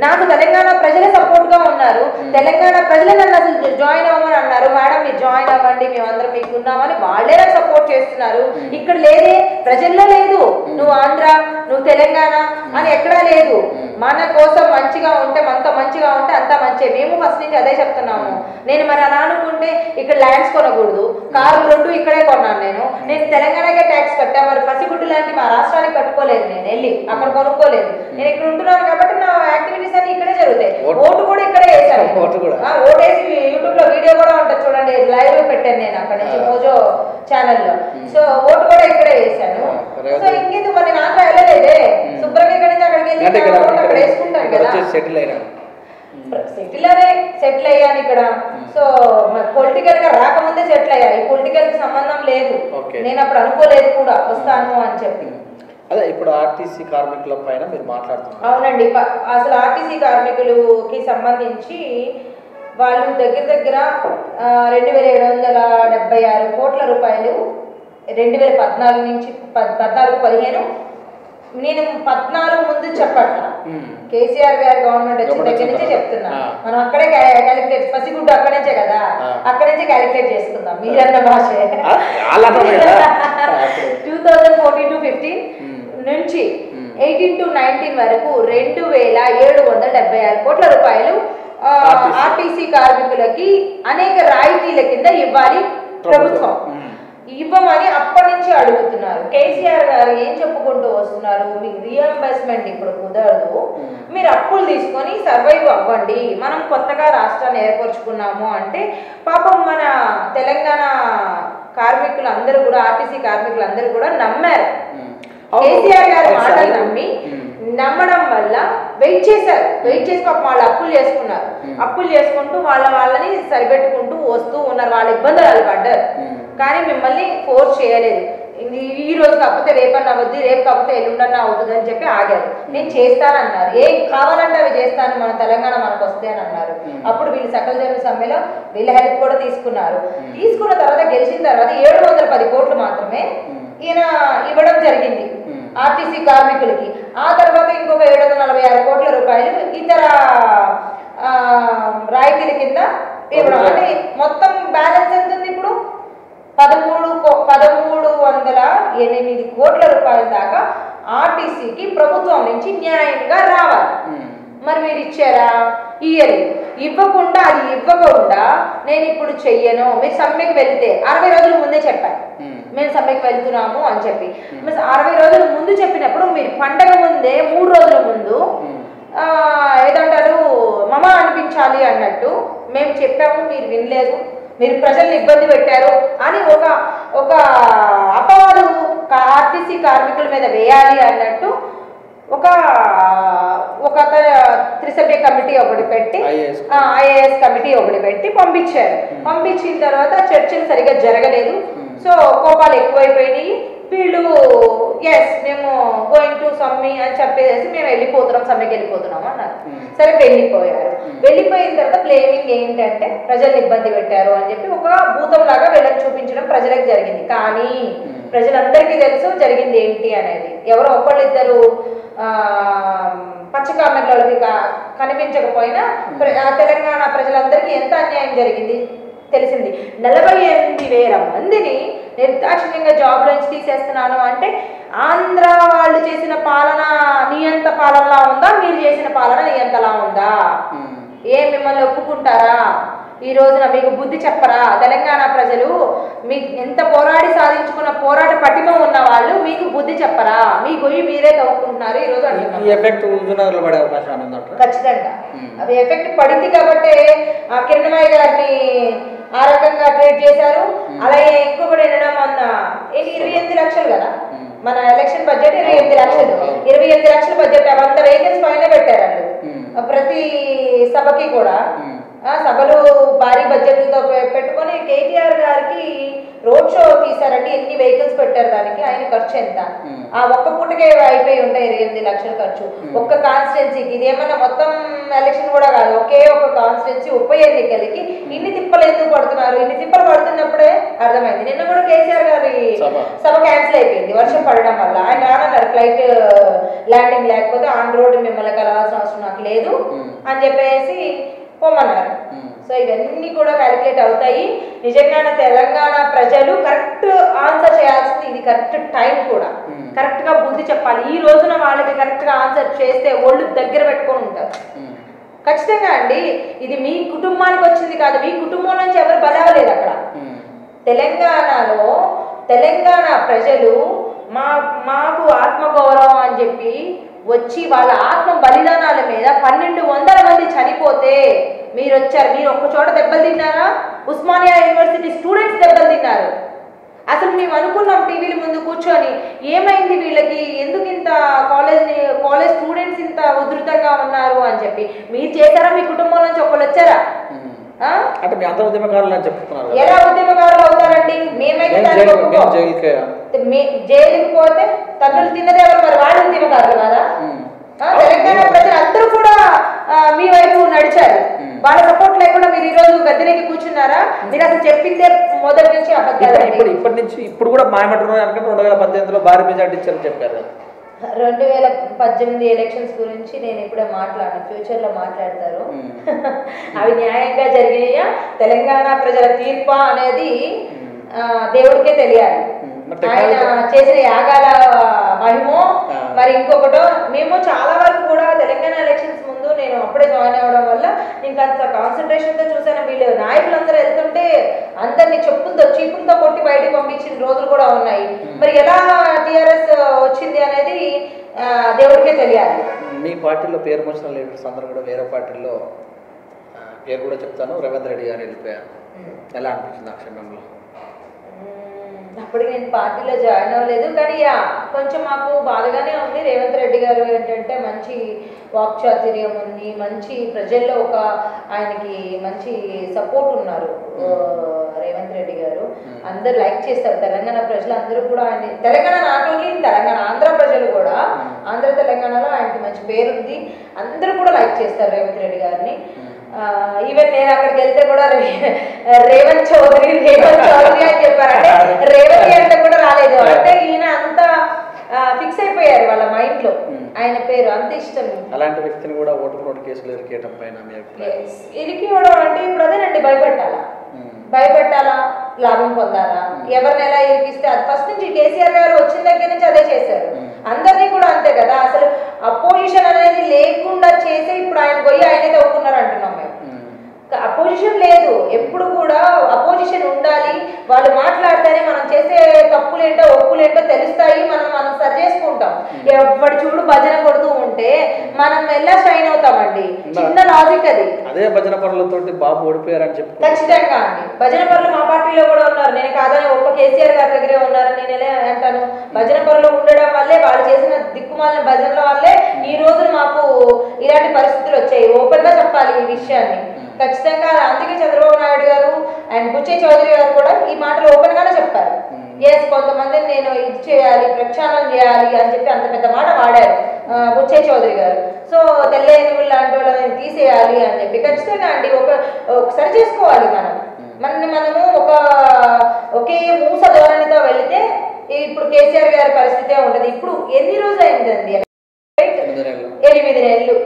నాకు తెలంగాణ ప్రజలే సపోర్ట్ గా ఉన్నారు. తెలంగాణ ప్రజలే నన్ను అసలు జాయిన్ అవ్వమని అన్నారు. మేడం మీరు జాయిన్ అవ్వండి, మేమందరం మీకు ఉన్నామని వాళ్ళే నాకు సపోర్ట్ చేస్తున్నారు. ఇక్కడ లేదే, ప్రజల్లో లేదు. నువ్వు ఆంధ్ర, నువ్వు తెలంగాణ అని ఎక్కడా లేదు. మన కోసం మంచిగా ఉంటే, మనతో మంచిగా ఉంటే అంతా మంచి. మేము ఫస్ట్ నుంచి అదే చెప్తున్నాము. నేను మరి అలా అనుకుంటే ఇక్కడ ల్యాండ్స్ కొనకూడదు, కార్లు 2 ఇక్కడే కొన్నాను. నేను తెలంగాణకే ట్యాక్స్ కట్టా, మరి పసిగుడ్డు లాంటి మా రాష్ట్రానికి కట్టుకోలేదు, నేను వెళ్ళి అక్కడ కొనుక్కోలేదు. నేను ఇక్కడ ఉంటున్నాను కాబట్టి నా యాక్టివిటీస్ అన్ని ఇక్కడే జరుగుతాయి. ఓటు కూడా ఇక్కడే వేసాను. ఓటు వేసి యూట్యూబ్ లో వీడియో కూడా ఉంటుంది చూడండి, లైవ్ పెట్టాను నేను అక్కడ నుంచి మోజో ఛానల్లో. సో ఓటు కూడా ఇక్కడే వేసాను. సో ఇంకేందుకు మరి నేను ఆంధ్ర వెళ్ళలేదే, శుభ్రంగా ఇక్కడ నుంచి అక్కడికి వెళ్ళి అక్కడ వేసుకుంటాను కదా. సెటిల్ అయ్యాను ఇక్కడ. సో పొలిటికల్ గా రాకముందే సెటిల్ అయ్యాయి. పొలిటికల్ కి సంబంధం లేదు, నేను అప్పుడు అనుకోలేదు కూడా వస్తాను అని చెప్పి. అదే ఇప్పుడు ఆర్టీసీ కార్మికుల పైన మీరు మాట్లాడుతున్నారు. అవునండి, అసలు ఆర్టీసీ కార్మికులకి సంబంధించి వాళ్ళు దగ్గర 2776 కోట్ల రూపాయలు 2014 నుంచి 14-15 నేను 14 ముందు చెప్పట్ల, కేసీఆర్ గారి గవర్నమెంట్ వచ్చిన దగ్గర నుంచే చెప్తున్నా. మనం అక్కడే క్యాలిక్యులేట్, పసిగుడ్డు అక్కడి నుంచే కదా, అక్కడి నుంచే క్యాలిక్యులేట్ చేసుకుందాం మీరన్న భాష. 2014-15 నుంచి 18-19 వరకు 2776 కోట్ల రూపాయలు ఆర్టీసీ కార్మికులకి అనేక రాయితీల కింద ఇవ్వాలి ప్రభుత్వం ఇవ్వమని అప్పటి నుంచి అడుగుతున్నారు. కేసీఆర్ గారు ఏం చెప్పుకుంటూ వస్తున్నారు, మీకు రీఎంబర్స్మెంట్ ఇప్పుడు కుదరదు, మీరు అప్పులు తీసుకొని సర్వైవ్ అవ్వండి, మనం కొత్తగా రాష్ట్రాన్ని ఏర్పరచుకున్నాము అంటే పాపం మన తెలంగాణ కార్మికులు అందరూ కూడా, ఆర్టీసీ కార్మికులు అందరూ కూడా నమ్మారు. కేసీఆర్ గారి మాటలు నమ్మడం వల్ల వెయిట్ చేసి పాపం వాళ్ళు అప్పులు చేసుకున్నారు. అప్పులు చేసుకుంటూ వాళ్ళని సరిపెట్టుకుంటూ వస్తూ ఉన్నారు. వాళ్ళ ఇబ్బందులు వాళ్ళు పడ్డారు, కానీ మిమ్మల్ని ఫోర్స్ చేయలేదు. ఈ రోజు కాకపోతే రేపన్నా అవద్ది, రేపు కాకపోతే ఎల్లుండన్నా అవుతుంది అని చెప్పి ఆగారు. నేను చేస్తానన్నారు, ఏం కావాలంటే అవి చేస్తాను, మన తెలంగాణ మనకు వస్తే అని అన్నారు. అప్పుడు వీళ్ళు సకల జన సమ్మెలో వీళ్ళ హెల్ప్ కూడా తీసుకున్నారు. తీసుకున్న తర్వాత గెలిచిన తర్వాత 710 కోట్లు మాత్రమే ఈయన ఇవ్వడం జరిగింది ఆర్టీసీ కార్మికులకి. ఆ తర్వాత ఇంకొక 746 కోట్ల రూపాయలు ఇతర రాయితీల కింద ఇవ్వడం. అంటే మొత్తం బ్యాలెన్స్ ఎంత ఉంది ఇప్పుడు? 1308 కోట్ల రూపాయల దాకా ఆర్టీసీకి ప్రభుత్వం నుంచి న్యాయంగా రావాలి. మరి మీరు ఇచ్చారా? ఇయ్యలేదు. ఇవ్వకుండా నేను ఇప్పుడు చెయ్యను, మీరు సమ్మెకి వెళ్తే 60 రోజుల ముందే చెప్పారు మేము సమ్మెకి వెళ్తున్నాము అని చెప్పి. 60 రోజుల ముందు చెప్పినప్పుడు మీరు పండగ ముందే 3 రోజుల ముందు ఏదంటారు మమ అనిపించాలి అన్నట్టు మేము చెప్పాము, మీరు వినలేదు, మీరు ప్రజల్ని ఇబ్బంది పెట్టారు అని ఒక అపవాదు ఆర్టీసీ కార్మికుల మీద వేయాలి అన్నట్టు ఒక త్రిసభ్య కమిటీ ఒకటి పెట్టి, ఐఏఎస్ కమిటీ ఒకటి పెట్టి పంపించారు. పంపించిన తర్వాత చర్చలు సరిగా జరగలేదు. సో కోపాలు ఎక్కువైపోయినాయి. వీళ్ళు మేము గోయింగ్ టు సమ్మి అని చెప్పేసి మేము వెళ్ళిపోతున్నాం, సమ్మెకి వెళ్ళిపోతున్నాం అన్నారు. సరే వెళ్ళిపోయారు. వెళ్ళిపోయిన తర్వాత బ్లేమింగ్ ఏంటంటే ప్రజల్ని ఇబ్బంది పెట్టారు అని చెప్పి ఒక భూతంలాగా వీళ్ళని చూపించడం ప్రజలకు జరిగింది. కానీ ప్రజలందరికీ తెలుసు జరిగింది ఏంటి అనేది. ఎవరో ఒకళ్ళిద్దరు పచ్చకామెర్లకి కనిపించకపోయినా తెలంగాణ ప్రజలందరికీ ఎంత అన్యాయం జరిగింది తెలిసింది. 48,000 మందిని నిర్దాక్షిణ్యంగా జాబ్ నుంచి తీసేస్తున్నాను అంటే ఆంధ్ర వాళ్ళు చేసిన పాలన నియంత పాలనలా ఉందా, మీరు చేసిన పాలన నియంతలా ఉందా? మిమ్మల్ని ఒప్పుకుంటారా? ఈ రోజున మీకు బుద్ధి చెప్పరా? తెలంగాణ ప్రజలు మీకు ఎంత పోరాడి సాధించుకున్న పోరాట పటిమ ఉన్న వాళ్ళు మీకు బుద్ధి చెప్పరా? మీ గొయ్యి మీరే తవ్వుకుంటున్నారు ఈ రోజు అంటున్నారు. ఖచ్చితంగా అవి ఎఫెక్ట్ పడింది కాబట్టి కిరణమయ్య గారిని ఆ రకంగా ట్రీట్ చేశారు. అలాగే ఇంకొకటి వినడం అన్న 28 లక్షలు కదా మన ఎలక్షన్ బడ్జెట్, 28 లక్షలు 28 లక్షల బడ్జెట్ 100 వెహికల్స్ పైన పెట్టారు ప్రతి సభకి కూడా. సభలు భారీ బడ్జెట్లతో పెట్టుకొని కేటీఆర్ గారికి రోడ్ షో తీశారంటే ఎన్ని వెహికల్స్ పెట్టారు దానికి, ఆయన ఖర్చు ఎంత? ఆ ఒక్క పూటకే అయిపోయి ఉంటాయి 28 లక్షల ఖర్చు ఒక్క కాన్స్టిట్యున్సీకి. ఇదేమన్నా మొత్తం ఎలక్షన్ కూడా కాదు, ఒకే ఒక కాన్స్టిట్యున్సీ ఉప ఎన్నికలకి ఇన్ని తిప్పలు ఎందుకు పడుతున్నారు? ఇన్ని తిప్పలు పడుతున్నప్పుడే అర్థమైంది. నిన్న కూడా కేసీఆర్ గారి సభ క్యాన్సిల్ అయిపోయింది వర్షం పడడం వల్ల. ఆయన రానన్నారు, ఫ్లైట్ ల్యాండింగ్ లేకపోతే ఆన్ రోడ్ మిమ్మల్ని కలవాల్సిన అవసరం నాకు లేదు అని చెప్పేసి పొమ్మన్నారు. సో ఇవన్నీ కూడా క్యాలిక్యులేట్ అవుతాయి. నిజంగానే తెలంగాణ ప్రజలు కరెక్ట్ ఆన్సర్ చేయాల్సింది, ఇది కరెక్ట్ టైం కూడా, కరెక్ట్ గా బుద్ధి చెప్పాలి. ఈ రోజున వాళ్ళకి కరెక్ట్ గా ఆన్సర్ చేస్తే ఒళ్ళు దగ్గర పెట్టుకొని ఉంటారు. ఖచ్చితంగా అండి, ఇది మీ కుటుంబానికి వచ్చింది కాదు, మీ కుటుంబం నుంచి ఎవరు బలవలేదు అక్కడ. తెలంగాణలో తెలంగాణ ప్రజలు మాకు ఆత్మగౌరవం అని చెప్పి వచ్చి వాళ్ళ ఆత్మ బలిదానాల మీద 1200 మంది చనిపోతే మీరు వచ్చారు. మీరు ఒక్క చోట దెబ్బలు తిన్నారా? ఉస్మానియా యూనివర్సిటీ స్టూడెంట్స్ దెబ్బలు తిన్నారు. అసలు మేము అనుకున్నాం టీవీల ముందు కూర్చొని ఏమైంది వీళ్ళకి, ఎందుకు ఇంత కాలేజ్ స్టూడెంట్స్ ఇంత ఉధృతంగా ఉన్నారు అని చెప్పి. మీరు చేశారా? మీ కుటుంబం నుంచి ఒకళ్ళు వచ్చారా? ఎలా ఉద్యమకారులు అవుతారండి? మేమైతే జైలుకి పోతే తన్నులు తిన్నది ఎవరు? మరి వాళ్ళు ఉద్యమకారులు కదా. తెలంగాణ ప్రజలందరూ కూడా మీ వైపు నడిచారు. వాళ్ళ సపోర్ట్ లేకుండా మీరు ఈ రోజు గద్దెనెక్కి కూర్చున్నారా? మీరు అసలు చెప్పిందే మొదటి నుంచి అబద్ధాలు. ఇప్పటి నుంచి ఇప్పుడు కూడా మాయమట్టును 2018లో భారీ మెజార్టీ ఇచ్చారని చెప్పారు. 2018 ఎలక్షన్స్ గురించి నేను ఇప్పుడే మాట్లాడను, ఫ్యూచర్ లో మాట్లాడతారు. అవి న్యాయంగా జరిగినాయా, తెలంగాణ ప్రజల తీర్పు అనేది దేవుడికే తెలియాలి. ఆయన చేసిన యాగాల మహిమో మరి ఇంకొకటో. మేము చాలా వరకు కూడా తెలంగాణ ఎలక్షన్స్ ముందు నేను అప్పుడే జాయిన్ అవ్వడం వల్ల ఇంకా అంత కాన్సన్ట్రేషన్తో చూసాను. వీళ్ళు నాయకులందరూ వెళ్తుంటే అందరినీ చెప్పులతో చీపులతో కొట్టి బయటకు పంపించిన రోజులు కూడా ఉన్నాయి. మరి ఎలా టీఆర్ఎస్ వచ్చింది అనేది దేవుడికే తెలియాలి. మీ పార్టీలో పేరు మోసిన లీడర్స్ అందరూ కూడా వేరే పార్టీలో పేరు కూడా చెప్తాను, రేవంత్ రెడ్డి గారు వెళ్ళిపోయారు. ఎలా అనిపించింది ఆ క్షణంలో? అప్పటికి నేను పార్టీలో జాయిన్ అవ్వలేదు, కానీ కొంచెం మాకు బాధగానే ఉంది. రేవంత్ రెడ్డి గారు ఏంటంటే మంచి వాక్చాతుర్యం ఉంది, మంచి ప్రజల్లో ఆయనకి మంచి సపోర్ట్ ఉన్నారు. రేవంత్ రెడ్డి గారు అందరు లైక్ చేస్తారు. తెలంగాణ ప్రజలు అందరూ కూడా ఆయన, తెలంగాణ నాట్ ఓన్లీ తెలంగాణ, ఆంధ్ర ప్రజలు కూడా, ఆంధ్ర తెలంగాణలో ఆయనకి మంచి పేరుంది. అందరూ కూడా లైక్ చేస్తారు రేవంత్ రెడ్డి గారిని. ఈవెన్ నేను అక్కడికి వెళ్తే కూడా రేవంత్ చౌదరి అని చెప్పారు. అంటే రేవంత్ అంటే కూడా రాలేదు. అంటే ఈయన అంతా ఫిక్స్ అయిపోయారు వాళ్ళ మైండ్ లో, ఆయన పేరు అంత ఇష్టం. అలాంటి వ్యక్తిని కూడా ఓటు కేసులు ఇరికేయడం పైన ఇరికివ్వడం అంటే ఇప్పుడు అదేనండి, భయపెట్టాలా, లాభం పొందాలా, ఎవరిని ఎలా ఇరికిస్తే అది. ఫస్ట్ నుంచి కేసీఆర్ గారు వచ్చిన దగ్గర నుంచి అదే చేశారు. అందరినీ కూడా అంతే కదా. అసలు అపోజిషన్ అనేది లేకుండా చేసి ఇప్పుడు ఆయన పోయి ఆయనైతే ఒప్పుకున్నారు అంటున్నాం మేము. అపోజిషన్ లేదు, ఎప్పుడు కూడా అపోజిషన్ ఉండాలి. వాళ్ళు మాట్లాడితేనే మనం చేసే తప్పులేంటో ఒప్పులేంటో తెలుస్తాయి. మనం సరి చేసుకుంటాం. ఎవడు చూడు భజన కొడుతూ ఉంటే మనం ఎలా షైన్ అవుతామండి. చిన్న లాజిక్ అది. అదే భజన పరులతో బాబు ఓడిపోయారని చెప్పి ఖచ్చితంగా అండి. భజన పరులు మా పార్టీలో కూడా ఉన్నారు. నేను కాదని ఒక్క కేసీఆర్ గారి దగ్గరే ఉన్నారని నేను ఎలా అంటాను. భజన పరులు ఉండడం వల్లే, వాళ్ళు చేసిన దిక్కుమాలిన భజనల వల్లే ఈ రోజు మాకు ఇలాంటి పరిస్థితులు వచ్చాయి. ఓపెన్ గా చెప్పాలి ఈ విషయాన్ని. ఖచ్చితంగా అందుకే చంద్రబాబు నాయుడు గారు అండ్ బుచ్చే చౌదరి గారు కూడా ఈ మాటలు ఓపెన్ గానే చెప్పారు. కొంతమందిని నేను ఇది చేయాలి, ప్రక్షాళన చేయాలి అని చెప్పి అంత పెద్ద మాట వాడారు బుచ్చే చౌదరి గారు. సో తెల్ల ఎనుగులు లాంటి వాళ్ళని తీసేయాలి అని చెప్పి. ఖచ్చితంగా అండి ఒకసారి చేసుకోవాలి. మనము ఒకే మూస ధోరణితో వెళితే ఇప్పుడు కేసీఆర్ గారి పరిస్థితే ఉండదు. ఇప్పుడు ఎన్ని రోజులు అయిందండి? 8 నెలలు.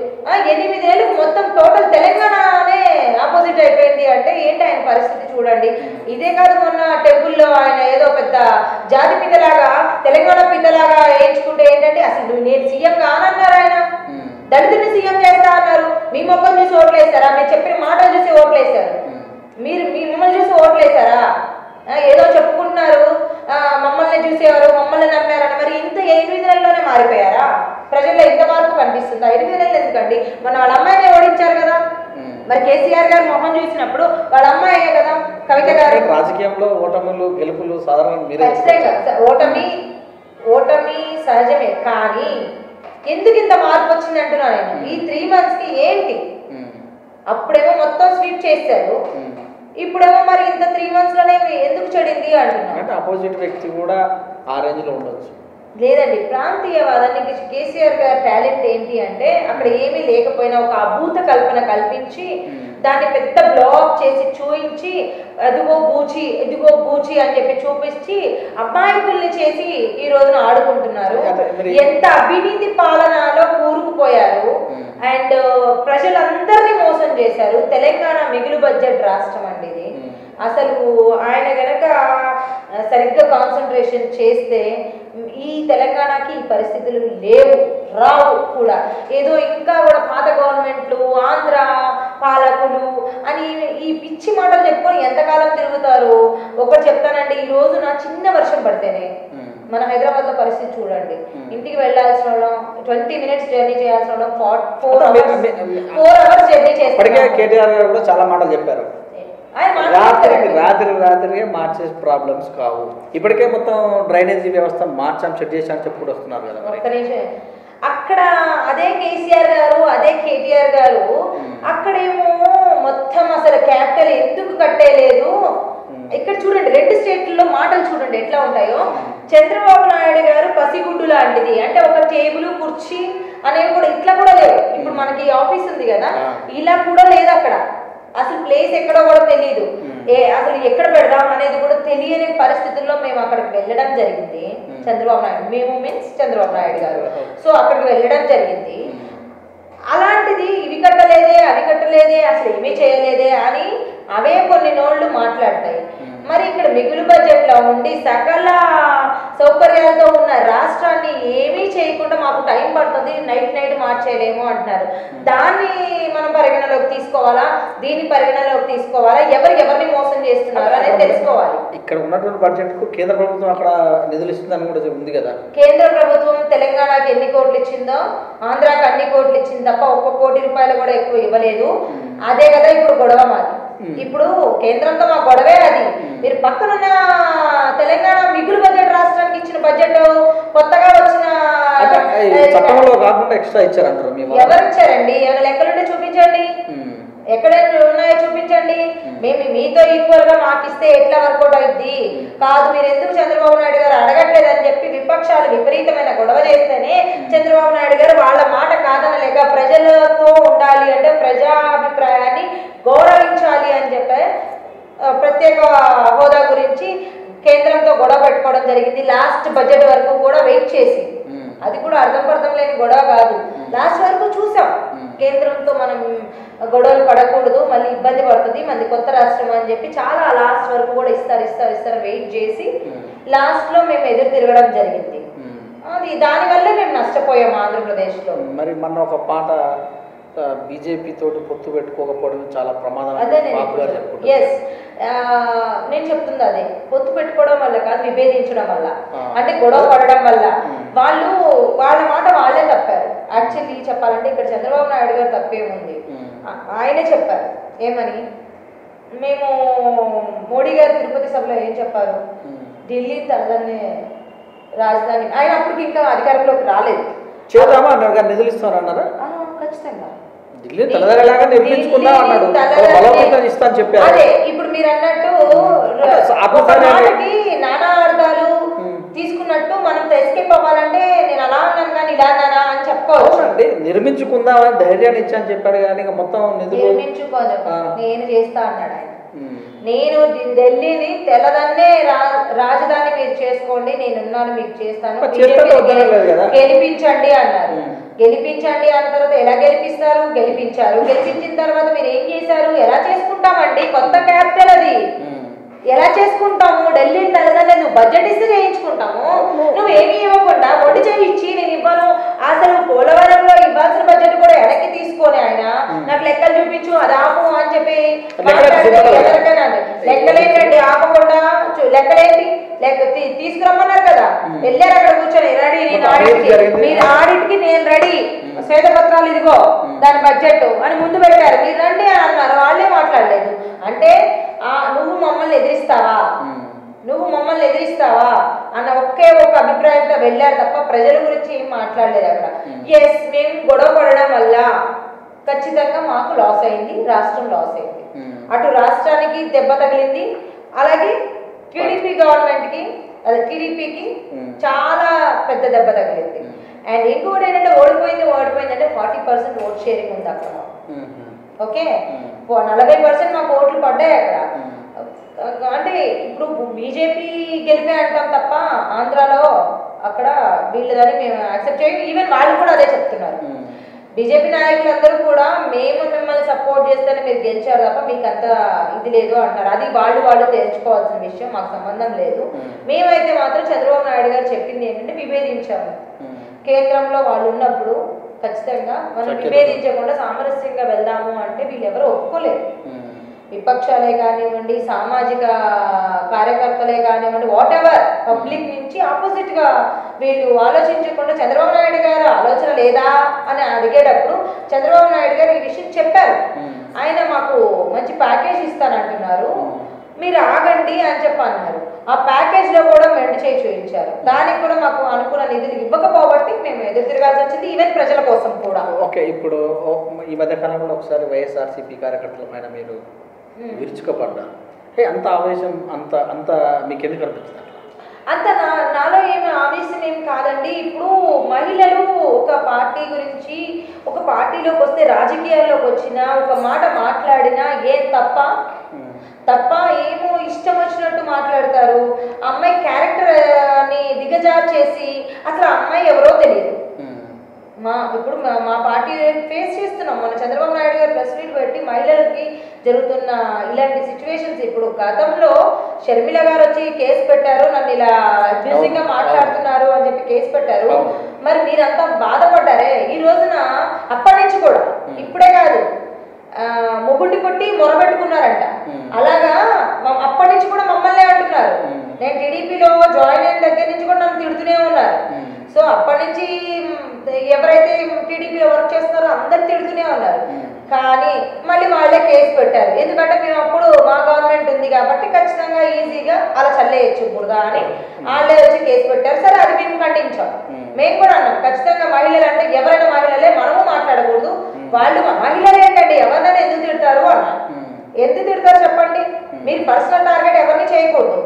8 నెలలకు మొత్తం టోటల్ తెలంగాణనే ఆపోజిట్ అయిపోయింది అంటే ఏంటి ఆయన పరిస్థితి చూడండి. ఇదే కాదు, మొన్న టెంపుల్లో ఆయన ఏదో పెద్ద జాతి పితలాగా, తెలంగాణ పితలాగా వేయించుకుంటే ఏంటంటే అసలు నేను సీఎం కానన్నారు. ఆయన దళితుడిని సీఎం చేస్తా అన్నారు. మీ మొక్కలు చూసి ఓట్లు వేస్తారా? మీరు చెప్పిన మాటలు చూసి ఓట్లు వేస్తారు. మిమ్మల్ని చూసి ఓట్లు వేస్తారా? ఏదో చెప్పుకుంటున్నారు, మమ్మల్ని చూసేవారు, మమ్మల్ని నమ్మారని. మరి ఇంత 8 నెలల్లోనే మారిపోయారా? ప్రజల్లో ఇంత మార్పు కనిపిస్తుందా? 8 నెలలు ఎందుకండి? మన వాళ్ళ అమ్మాయినే ఓడించారు కదా. మరి కేసీఆర్ గారు మొహం చూసినప్పుడు వాళ్ళ అమ్మాయే కదా కవిత గారు. రాజకీయంలో ఓటములు గెలుపులు సాధారణ. ఖచ్చితంగా ఓటమి సహజమే, కానీ ఎందుకు ఇంత మార్పు వచ్చింది అంటున్నా నేను. ఈ 3 months కి ఏంటి? అప్పుడేమో మొత్తం స్వీప్ చేశారు, ఇప్పుడేమో మరి ఇంత 3 months లోనే ఎందుకు చెడింది అంటున్నా. అంటే అపోజిట్ వ్యక్తి కూడా ఆ రేంజ్ లో ఉండొచ్చు. లేదండి, ప్రాంతీయవాదానికి కేసీఆర్ గారి టాలెంట్ ఏంటి అంటే అక్కడ ఏమీ లేకపోయినా ఒక అభూత కల్పన కల్పించి దాన్ని పెద్ద బ్లాక్ చేసి చూయించి అదిగో బూచి అని చెప్పి చూపించి అమాయకుల్ని చేసి ఈ రోజున ఆడుకుంటున్నారు. ఎంత అవినీతి పాలనలో కూరుకుపోయారు అండ్ ప్రజలందరినీ మోసం చేశారు. తెలంగాణ మిగులు బడ్జెట్ రాష్ట్రం అండి ఇది. అసలు ఆయన గనక సరిగ్గా కాన్సన్ట్రేషన్ చేస్తే ఈ తెలంగాణకి ఈ పరిస్థితులు రావు కూడా. ఏదో ఇంకా కూడా పాత గవర్నమెంట్లు, ఆంధ్ర పాలకులు అని ఈ పిచ్చి మాటలు చెప్పుకొని ఎంతకాలం తిరుగుతారు. ఒకటి చెప్తానండి, ఈ రోజున చిన్న వర్షం పడితేనే మన హైదరాబాద్ లో పరిస్థితి చూడండి. ఇంటికి వెళ్ళాల్సిన వాళ్ళం 20 minutes జర్నీ చేయాల్సిన వాళ్ళం 4 hours జర్నీ చేస్తారు. కేటీఆర్ గారు కూడా చాలా మాటలు చెప్పారు. రాత్రికి మార్చే ప్రాబ్లమ్స్ కావు. ఇప్పటికే మొత్తం డ్రైనేజీ వ్యవస్థ మార్చాం, సెట్ చేసాం చెప్పుకుంటూ వస్తున్నారు కదా. అక్కడ అదే కేసీఆర్ గారు, అదే కేటీఆర్ గారు అక్కడేమో మొత్తం అసలు క్యాపిటల్ ఎందుకు కట్టేయలేదు. ఇక్కడ చూడండి, 2 స్టేట్లలో మాటలు చూడండి ఎట్లా ఉంటాయో. చంద్రబాబు నాయుడు గారు పసిగుడ్డు లాంటిది, అంటే ఒక టేబుల్ కుర్చీ అనేవి కూడా ఇట్లా కూడా లేవు. ఇప్పుడు మనకి ఆఫీస్ ఉంది కదా, ఇలా కూడా లేదు అక్కడ. అసలు ప్లేస్ ఎక్కడో కూడా తెలియదు, అసలు ఎక్కడ పెడదాం అనేది కూడా తెలియని పరిస్థితుల్లో మేము అక్కడికి వెళ్ళడం జరిగింది. చంద్రబాబు నాయుడు, మేము మీన్స్ చంద్రబాబు నాయుడు గారు. సో అక్కడికి వెళ్ళడం జరిగింది. అలాంటిది ఇవి కట్టలేదే, అవి కట్టలేదే, అసలు ఏమీ చేయలేదే అని అవే కొన్ని నోళ్ళు మాట్లాడతాయి. మరి ఇక్కడ మిగులు బడ్జెట్లో ఉండి సకల సౌకర్యాలతో ఉన్న రాష్ట్రాన్ని ఏమీ చేయకుండా మాకు టైం పడుతుంది, నైట్ మార్చేయలేము అంటున్నారు. దాన్ని మనం పరిగణలోకి తీసుకోవాలా, దీన్ని పరిగణలోకి తీసుకోవాలా, ఎవరిని మోసం చేస్తున్నారు అనేది తెలుసుకోవాలి. ఇక్కడ ఉన్నటువంటి బడ్జెట్ కు కేంద్ర ప్రభుత్వం అక్కడ నిధులు ఇస్తుందని కూడా ఉంది కదా. కేంద్ర ప్రభుత్వం తెలంగాణకి ఎన్ని కోట్లు ఇచ్చిందో ఆంధ్రాకి అన్ని కోట్లు ఇచ్చింది తప్ప 1 కోటి రూపాయలు కూడా ఎక్కువ ఇవ్వలేదు. అదే కదా ఇప్పుడు గొడవ మాది. ఇప్పుడు కేంద్రంతో మా గొడవే అది. మీరు పక్కనున్న తెలంగాణ మిగులు బడ్జెట్ రాష్ట్రానికి ఇచ్చిన బడ్జెట్ కొత్తగా వచ్చిన చట్టంలో కాకుండా ఎక్స్ట్రా ఇచ్చారంటారు. ఎవరు ఇచ్చారండి? ఏమైనా లెక్కలుంటే చూపించండి, ఎక్కడైనా ఉన్నాయో చూపించండి. మేము మీతో ఈక్వల్ గా మాకు ఇస్తే ఎట్లా వర్కౌట్ అయింది కాదు. మీరు ఎందుకు చంద్రబాబు నాయుడు గారు అడగట్లేదని చెప్పి విపక్షాలు విపరీతమైన గొడవ చేస్తేనే చంద్రబాబు నాయుడు గారు వాళ్ళ మాట కాదనలేక ప్రజలతో ఉండాలి అంటే ప్రజాభిప్రాయాన్ని గౌరవించాలి అని చెప్పి ప్రత్యేక హోదా గురించి కేంద్రంతో గొడవ పెట్టుకోవడం జరిగింది. లాస్ట్ బడ్జెట్ వరకు కూడా వెయిట్ చేసి, అది కూడా అర్థం లేని గొడవ కాదు. లాస్ట్ వరకు చూసాం కేంద్రంతో మనం గొడవలు పడకూడదు, మళ్ళీ ఇబ్బంది పడుతుంది, మంది కొత్త రాష్ట్రం అని చెప్పి చాలా లాస్ట్ వరకు కూడా ఇస్తారు వెయిట్ చేసి లాస్ట్ లో మేము ఎదురు తిరగడం జరిగింది. అది దానివల్లే మేము నష్టపోయాము ఆంధ్రప్రదేశ్లో. మరి మొన్న ఒక పాట బీజేపీ తోటి పొత్తు పెట్టుకోకపోవడం చాలా ప్రమాదం. అదే నేను చెప్తుంది అదే, పొత్తు పెట్టుకోవడం వల్ల కాదు, విభేదించడం వల్ల, అంటే గొడవ పడడం వల్ల వాళ్ళు వాళ్ళ మాట వాళ్ళే తప్పారు. యాక్చువల్లీ చెప్పాలంటే ఇక్కడ చంద్రబాబు నాయుడు గారు తప్పేముంది, ఆయనే చెప్పారు. ఏమని? మేము మోడీ గారు తిరుపతి సభలో ఏం చెప్పారు? ఢిల్లీ తనదన్నే రాజధాని. ఆయన అప్పటికి ఇంకా అధికారంలోకి రాలేదు. చేద్దామా అన్నారు, నిధులు ఇస్తామన్నారా? ఖచ్చితంగా ఢిల్లీ తలదగలాగా నిర్మించుకుందాం అన్నాడు, బలోపేతం ఇస్తాను చెప్పారు. అదే ఇప్పుడు మీరు అన్నట్టు నానా అర్థాలు తీసుకున్నట్టు మనం ఎస్కేప్ అవ్వాలంటే నేను అలా అన్నాను కానీ ఇలా అన్నానా అని చెప్పుకోవచ్చు అండి. నిర్మించుకుందామని ధైర్యాన్ని ఇచ్చాను చెప్పాడు కానీ మొత్తం నిధులు నిర్మించుకోదు, నేను చేస్తా అన్నాడు ఆయన. నేను ఢిల్లీని తెల్లదన్నే రాజధాని మీరు చేసుకోండి, నేనున్నాను మీకు చేస్తాను, గెలిపించండి అన్నారు. గెలిపించండి అన్న తర్వాత ఎలా గెలిపిస్తారు? గెలిపించారు. గెలిపించిన తర్వాత మీరు ఏం చేశారు? ఎలా చేసుకుంటామండి, కొత్త క్యాపిటల్ అది, ఎలా చేసుకుంటాము? ఢిల్లీ తలదన్నే నువ్వు బడ్జెట్ ఇస్తే చేయించుకుంటాము, నువ్వు ఏమి ఇవ్వకుండా మొండి చేయి ఇచ్చి నేను ఇవ్వను, అసలు పోలవరంలో ఇవ్వాల్సిన బడ్జెట్ కూడా వెనక్కి తీసుకొని ఆయన నాకు లెక్కలు చూపించు అది ఆపు అని చెప్పి ఎవరికైనా లెక్కలేంటండి, ఆపకుండా లెక్కలేంటి లెక్క తీసుకురమ్మన్నారు కదా, వెళ్ళారు అక్కడ కూర్చొని రెడీ, మీరు ఆడిట్కి నేను రెడీ, శ్వేతపత్రాలు ఇదిగో దాని బడ్జెట్ అని ముందు పెట్టారు, మీరు రండి అని అన్నారు, వాళ్ళే మాట్లాడలేదు. అంటే నువ్వు మమ్మల్ని ఎదిరిస్తావా అన్న ఒకే ఒక అభిప్రాయంతో వెళ్ళారు తప్ప ప్రజల గురించి ఏం మాట్లాడలేదు అక్కడ. ఎస్, మేము గొడవ పడడం వల్ల ఖచ్చితంగా మాకు లాస్ అయింది, రాష్ట్రం లాస్ అయింది, అటు రాష్ట్రానికి దెబ్బ తగిలింది, అలాగే టీడీపీ గవర్నమెంట్కి టీడీపీకి చాలా పెద్ద దెబ్బ తగిలింది. అండ్ ఇంకోటి ఏంటంటే ఓడిపోయింది అంటే 40% ఓట్ షేరింగ్ ఉంది అక్కడ. ఓకే, 40% మాకు ఓట్లు పడ్డాయి అక్కడ. అంటే ఇప్పుడు బీజేపీ గెలిపే అంటాం తప్ప ఆంధ్రాలో అక్కడ వీళ్ళదని మేము యాక్సెప్ట్ చేయం. ఈవెన్ వాళ్ళు కూడా అదే చెప్తున్నారు. బీజేపీ నాయకులందరూ కూడా మేము మిమ్మల్ని సపోర్ట్ చేస్తేనే మీరు గెలిచారు తప్ప మీకు అంత ఇది లేదు అంటారు. అది వాళ్ళు తెలుసుకోవాల్సిన విషయం, మాకు సంబంధం లేదు. మేమైతే మాత్రం చంద్రబాబు నాయుడు గారు చెప్పింది ఏంటంటే విభేదించాము. కేంద్రంలో వాళ్ళు ఉన్నప్పుడు ఖచ్చితంగా మనం విభేదించకుండా సామరస్యంగా వెళ్దాము అంటే వీళ్ళెవరూ ఒప్పుకోలేదు. విపక్షాలే కానివ్వండి, సామాజిక కార్యకర్తలే కానివ్వండి, వాట్ ఎవర్ పబ్లిక్ నుంచి ఆపోజిట్ గా వీళ్ళు ఆలోచించకుండా చంద్రబాబు నాయుడు గారు ఆలోచన లేదా అని అడిగేటప్పుడు చంద్రబాబు నాయుడు గారు ఈ విషయం చెప్పారు. ఆయన మాకు మంచి ప్యాకేజ్ ఇస్తానంటున్నారు, మీరు ఆగండి అని చెప్పి అన్నారు. ఆ ప్యాకేజ్ లో కూడా మెండు చేయి చూపించారు. దానికి కూడా మాకు అనుకున్న నిధులు ఇవ్వకపోబట్టి మేము ఎదురు తిరగాల్సి వచ్చింది, ఈవెన్ ప్రజల కోసం కూడా. ఓకే, ఇప్పుడు ఈ మధ్య కాలంలో ఒకసారి వైఎస్ఆర్సీపీ కార్యకర్తల పైన మీరు విరుచుకుపడ్డారు. అంత ఆవేశం అంత మీకు ఎందుకు అనిపిస్తుంది? అంత నాలో ఏమి ఆవేశం ఏం కాదండి. ఇప్పుడు మహిళలు ఒక పార్టీ గురించి, ఒక పార్టీలోకి వస్తే, రాజకీయాల్లోకి వచ్చినా ఒక మాట మాట్లాడినా ఏం తప్ప ఏమో ఇష్టం వచ్చినట్టు మాట్లాడతారు. అమ్మాయి క్యారెక్టర్ ని దిగజారు చేసి అసలు అమ్మాయి ఎవరో తెలియదు. ఇప్పుడు మా పార్టీ ఫేస్ చేస్తున్నాం. మన చంద్రబాబు నాయుడు గారు ప్రెస్ మీట్ పెట్టి మహిళలకి జరుగుతున్న ఇలాంటి సిచ్యువేషన్స్. ఇప్పుడు గతంలో షర్మిల గారు వచ్చి కేసు పెట్టారు, నన్ను ఇలా అబ్యూజింగ్ గా మాట్లాడుతున్నారు అని చెప్పి కేసు పెట్టారు. మరి మీరంతా బాధపడ్డారే. ఈ రోజున అప్పటి నుంచి కూడా, ఇప్పుడే కాదు, మొగుండి కొట్టి మొరబెట్టుకున్నారంట. అలాగా అప్పటి నుంచి కూడా మమ్మల్ని అంటున్నారు. నేను టీడీపీలో జాయిన్ అయిన దగ్గర నుంచి కూడా నన్ను తిడుతూనే ఉన్నారు. సో అప్పటి నుంచి ఎవరైతే టీడీపీలో వర్క్ చేస్తున్నారో అందరు తిడుతూనే ఉన్నారు. కానీ మళ్ళీ వాళ్ళే కేసు పెట్టారు. ఎందుకంటే మేము అప్పుడు మా గవర్నమెంట్ ఉంది కాబట్టి ఖచ్చితంగా ఈజీగా అలా చల్లేయచ్చు బురద అని వాళ్ళే వచ్చి కేసు పెట్టారు. సరే, అది మేము ఖండించాం. మేము కూడా అన్నాం, ఖచ్చితంగా మహిళలు అంటే ఎవరైనా మహిళలే, మనము మాట్లాడకూడదు. వాళ్ళు మహిళలు ఏంటంటే ఎవరినైనా ఎందుకు తిడతారు అన్నారు. ఎందుకు తిడతారు చెప్పండి? మీరు పర్సనల్ టార్గెట్ ఎవరిని చేయకూడదు.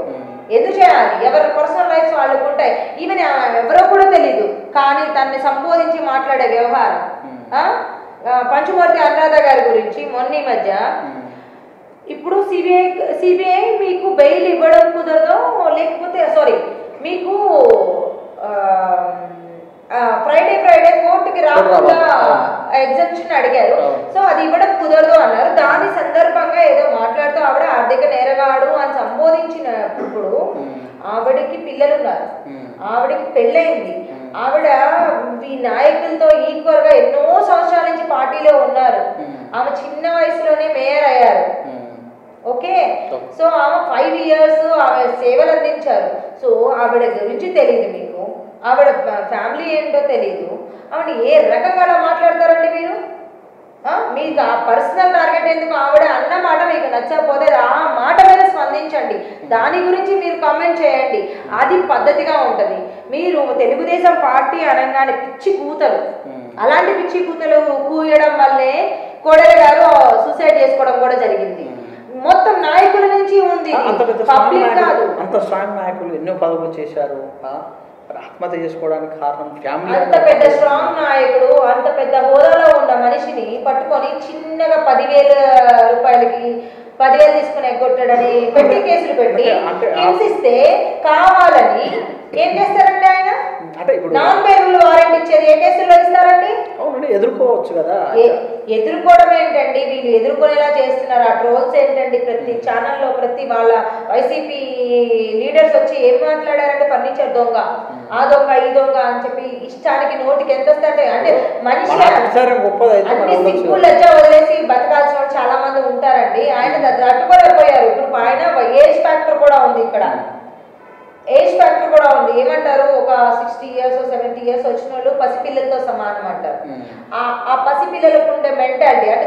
ఎందుకు చేయాలి? ఎవరి పర్సనల్ లైఫ్స్ వాళ్ళకు ఉంటాయి. ఈవెన్ ఎవరో కూడా తెలీదు, కానీ తనని సంబోధించి మాట్లాడే వ్యవహారం. పంచుమూర్తి అనురాధ గారి గురించి మొన్న ఈ మధ్య, ఇప్పుడు సిబిఐ మీకు బెయిల్ ఇవ్వడం కుదరదో, లేకపోతే సారీ మీకు ఫ్రైడే కోర్టుకి రాకుండా ఎగ్జామ్షన్ అడిగారు. సో అది ఇవ్వడం కుదరదు అన్నారు. దాని సందర్భంగా ఏదో మాట్లాడుతూ ఆవిడ ఆర్థిక నేరగాడు అని సంబోధించినప్పుడు ఆవిడకి పిల్లలు ఉన్నారు, ఆవిడకి పెళ్ళయింది, ఆవిడ ఈ నాయకులతో ఈక్వల్ గా ఎన్నో సంవత్సరాల నుంచి పార్టీలో ఉన్నారు. ఆమె చిన్న వయసులోనే మేయర్ అయ్యారు. ఓకే, సో ఆమె 5 years ఆమె సేవలు అందించారు. సో ఆవిడ గురించి తెలియదు మీకు, ఆవిడ ఫ్యామిలీ ఏంటో తెలియదు. ఆవిడ ఏ రకంగా మాట్లాడతారండి మీరు? మీకు ఆ పర్సనల్ టార్గెట్ ఎందుకు? ఆవిడ అన్న మాట మీకు నచ్చకపోతే ఆ మాట మీద స్పందించండి, దాని గురించి మీరు కామెంట్ చేయండి, అది పద్ధతిగా ఉంటుంది. మీరు తెలుగుదేశం పార్టీ అనగానే పిచ్చి కూతలు, అలాంటి పిచ్చి కూతలు కూయడం వల్లే కోడెల గారు సూసైడ్ చేసుకోవడం కూడా జరిగింది. మొత్తం నాయకుల నుంచి ఉంది, పబ్లిక్ కాదు. అంత స్ట్రాంగ్ నాయకులు ఎన్నో పదవులు చేశారు, ఆత్మహత్య చేసుకోవడానికి కారణం ఫ్యామిలీ. అంత పెద్ద స్ట్రాంగ్ నాయకుడు, అంత పెద్ద హోదాలో ఉన్న మనిషిని పట్టుకొని చిన్నగా 10,000 రూపాయలకి 10,000 తీసుకుని ఎగ్గొట్టాడని పెట్టి కేసులు పెట్టి హింసిస్తే కావాలని ఏం చేస్తారండి ఆయన? అంటే ఇప్పుడు నాన్ బెయిలబుల్ వారెంట్ ఇచ్చేది ఏ కేసుల్లో ఇస్తారండి? అవునండి, ఎదుర్కోవచ్చు కదా. ఎదుర్కోవడం ఏంటండి? వీళ్ళు ఎదుర్కొనేలా చేస్తున్నారు. ఆ ట్రోల్స్ ఏంటండి? ప్రతి ఛానల్లో ప్రతి వాళ్ళ వైసీపీ లీడర్స్ వచ్చి ఏం మాట్లాడారంటే, ఫర్నిచర్ దొంగ, ఆ దొంగ, ఈ దొంగ అని చెప్పి ఇష్టానికి నోటికి ఎంత వస్తాయంటే, అంటే మనిషి అన్ని సిగ్గు లజ్జ వదిలేసి బతకాల్సిన వాళ్ళు చాలా మంది ఉంటారండి. ఆయన తట్టుకోలేకపోయారు. ఇప్పుడు ఆయన ఏజ్ ఫ్యాక్టర్ కూడా ఉంది ఇక్కడ, ఏజ్ ఫ్యాక్టర్ కూడా ఉంది. ఏమంటారు, ఒక 60 years 70 years వచ్చిన వాళ్ళు పసిపిల్లలతో సమానం అంటారు. ఆ పసిపిల్లలకు ఉండే మెంటాలిటీ, అంటే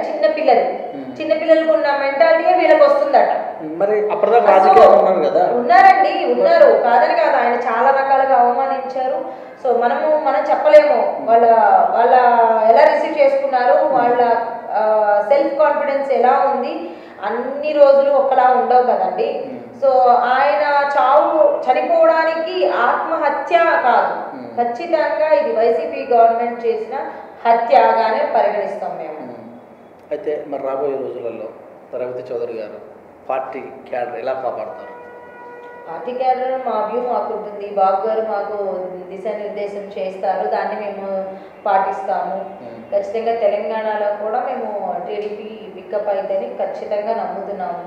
చిన్నపిల్లలకు ఉన్న మెంటాలిటీ వీళ్ళకి వస్తుందట. మరి అప్పటిదాకా కదా ఉన్నారండి, ఉన్నారు, కాదని కాదు. ఆయన చాలా రకాలుగా అవమానించారు. సో మనం చెప్పలేము వాళ్ళ ఎలా రిసీవ్ చేసుకున్నారు, వాళ్ళ సెల్ఫ్ కాన్ఫిడెన్స్ ఎలా ఉంది. అన్ని రోజులు ఒకలా ఉండవు కదండి. సో ఆయన చనిపోవడానికి ఆత్మహత్య కాదు, ఖచ్చితంగా ఇది వైసీపీ గవర్నమెంట్ చేసిన హత్యగానే పరిగణిస్తాం మేము. అయితే మరి రాబోయే రోజులలో రేవతి చౌదరి గారు పార్టీ క్యాడర్ ఎలా కాపాడతారు? పార్టీ క్యాడర్ మా వ్యూ మాకు ఉంటుంది. బాబు గారు మాకు దిశానిర్దేశం చేస్తారు, దాన్ని మేము పాటిస్తాము. ఖచ్చితంగా తెలంగాణలో కూడా మేము టీడీపీ పికప్ అయితేనే ఖచ్చితంగా నమ్ముతున్నాము.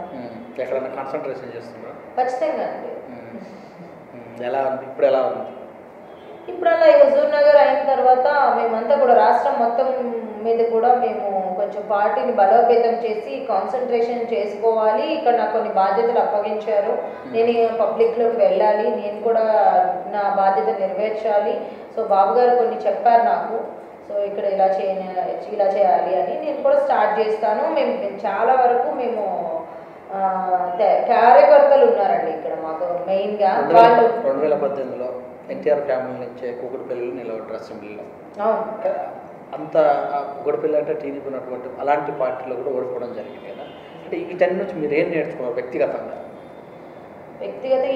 ఎక్కడైనా కాన్సన్ట్రేషన్ చేస్తున్నారు? ఖచ్చితంగా అండి. ఎలా ఉంది ఇప్పుడు? ఎలా ఉంది ఇప్పుడు? అలా హుజూర్ నగర్ అయిన తర్వాత మేమంతా కూడా రాష్ట్రం మొత్తం మీద కూడా మేము కొంచెం పార్టీని బలోపేతం చేసి కాన్సన్ట్రేషన్ చేసుకోవాలి. ఇక్కడ నాకు కొన్ని బాధ్యతలు అప్పగించారు, నేను పబ్లిక్లోకి వెళ్ళాలి, నేను కూడా నా బాధ్యత నెరవేర్చాలి. సో బాబు గారు కొన్ని చెప్పారు నాకు, సో ఇక్కడ ఇలా చేయాలి అని నేను కూడా స్టార్ట్ చేస్తాను. మేము చాలా వరకు మేము కార్యకర్తలు ఉన్నారండి ఇక్కడ మాకు మెయిన్గా. వాళ్ళు 2018లో ఎన్టీఆర్ ఫ్యామిలీ నుంచే కూకటిపల్లిలో నిలబడ్డారు అసెంబ్లీలో. అంత కూకటిపల్లి అంటే టీడీపీ ఉన్నటువంటి అలాంటి పార్టీలో కూడా ఓడిపోవడం జరిగింది కదా. అంటే ఈ టైం నుంచి మీరు ఏం నేర్చుకున్నారు వ్యక్తిగతంగా?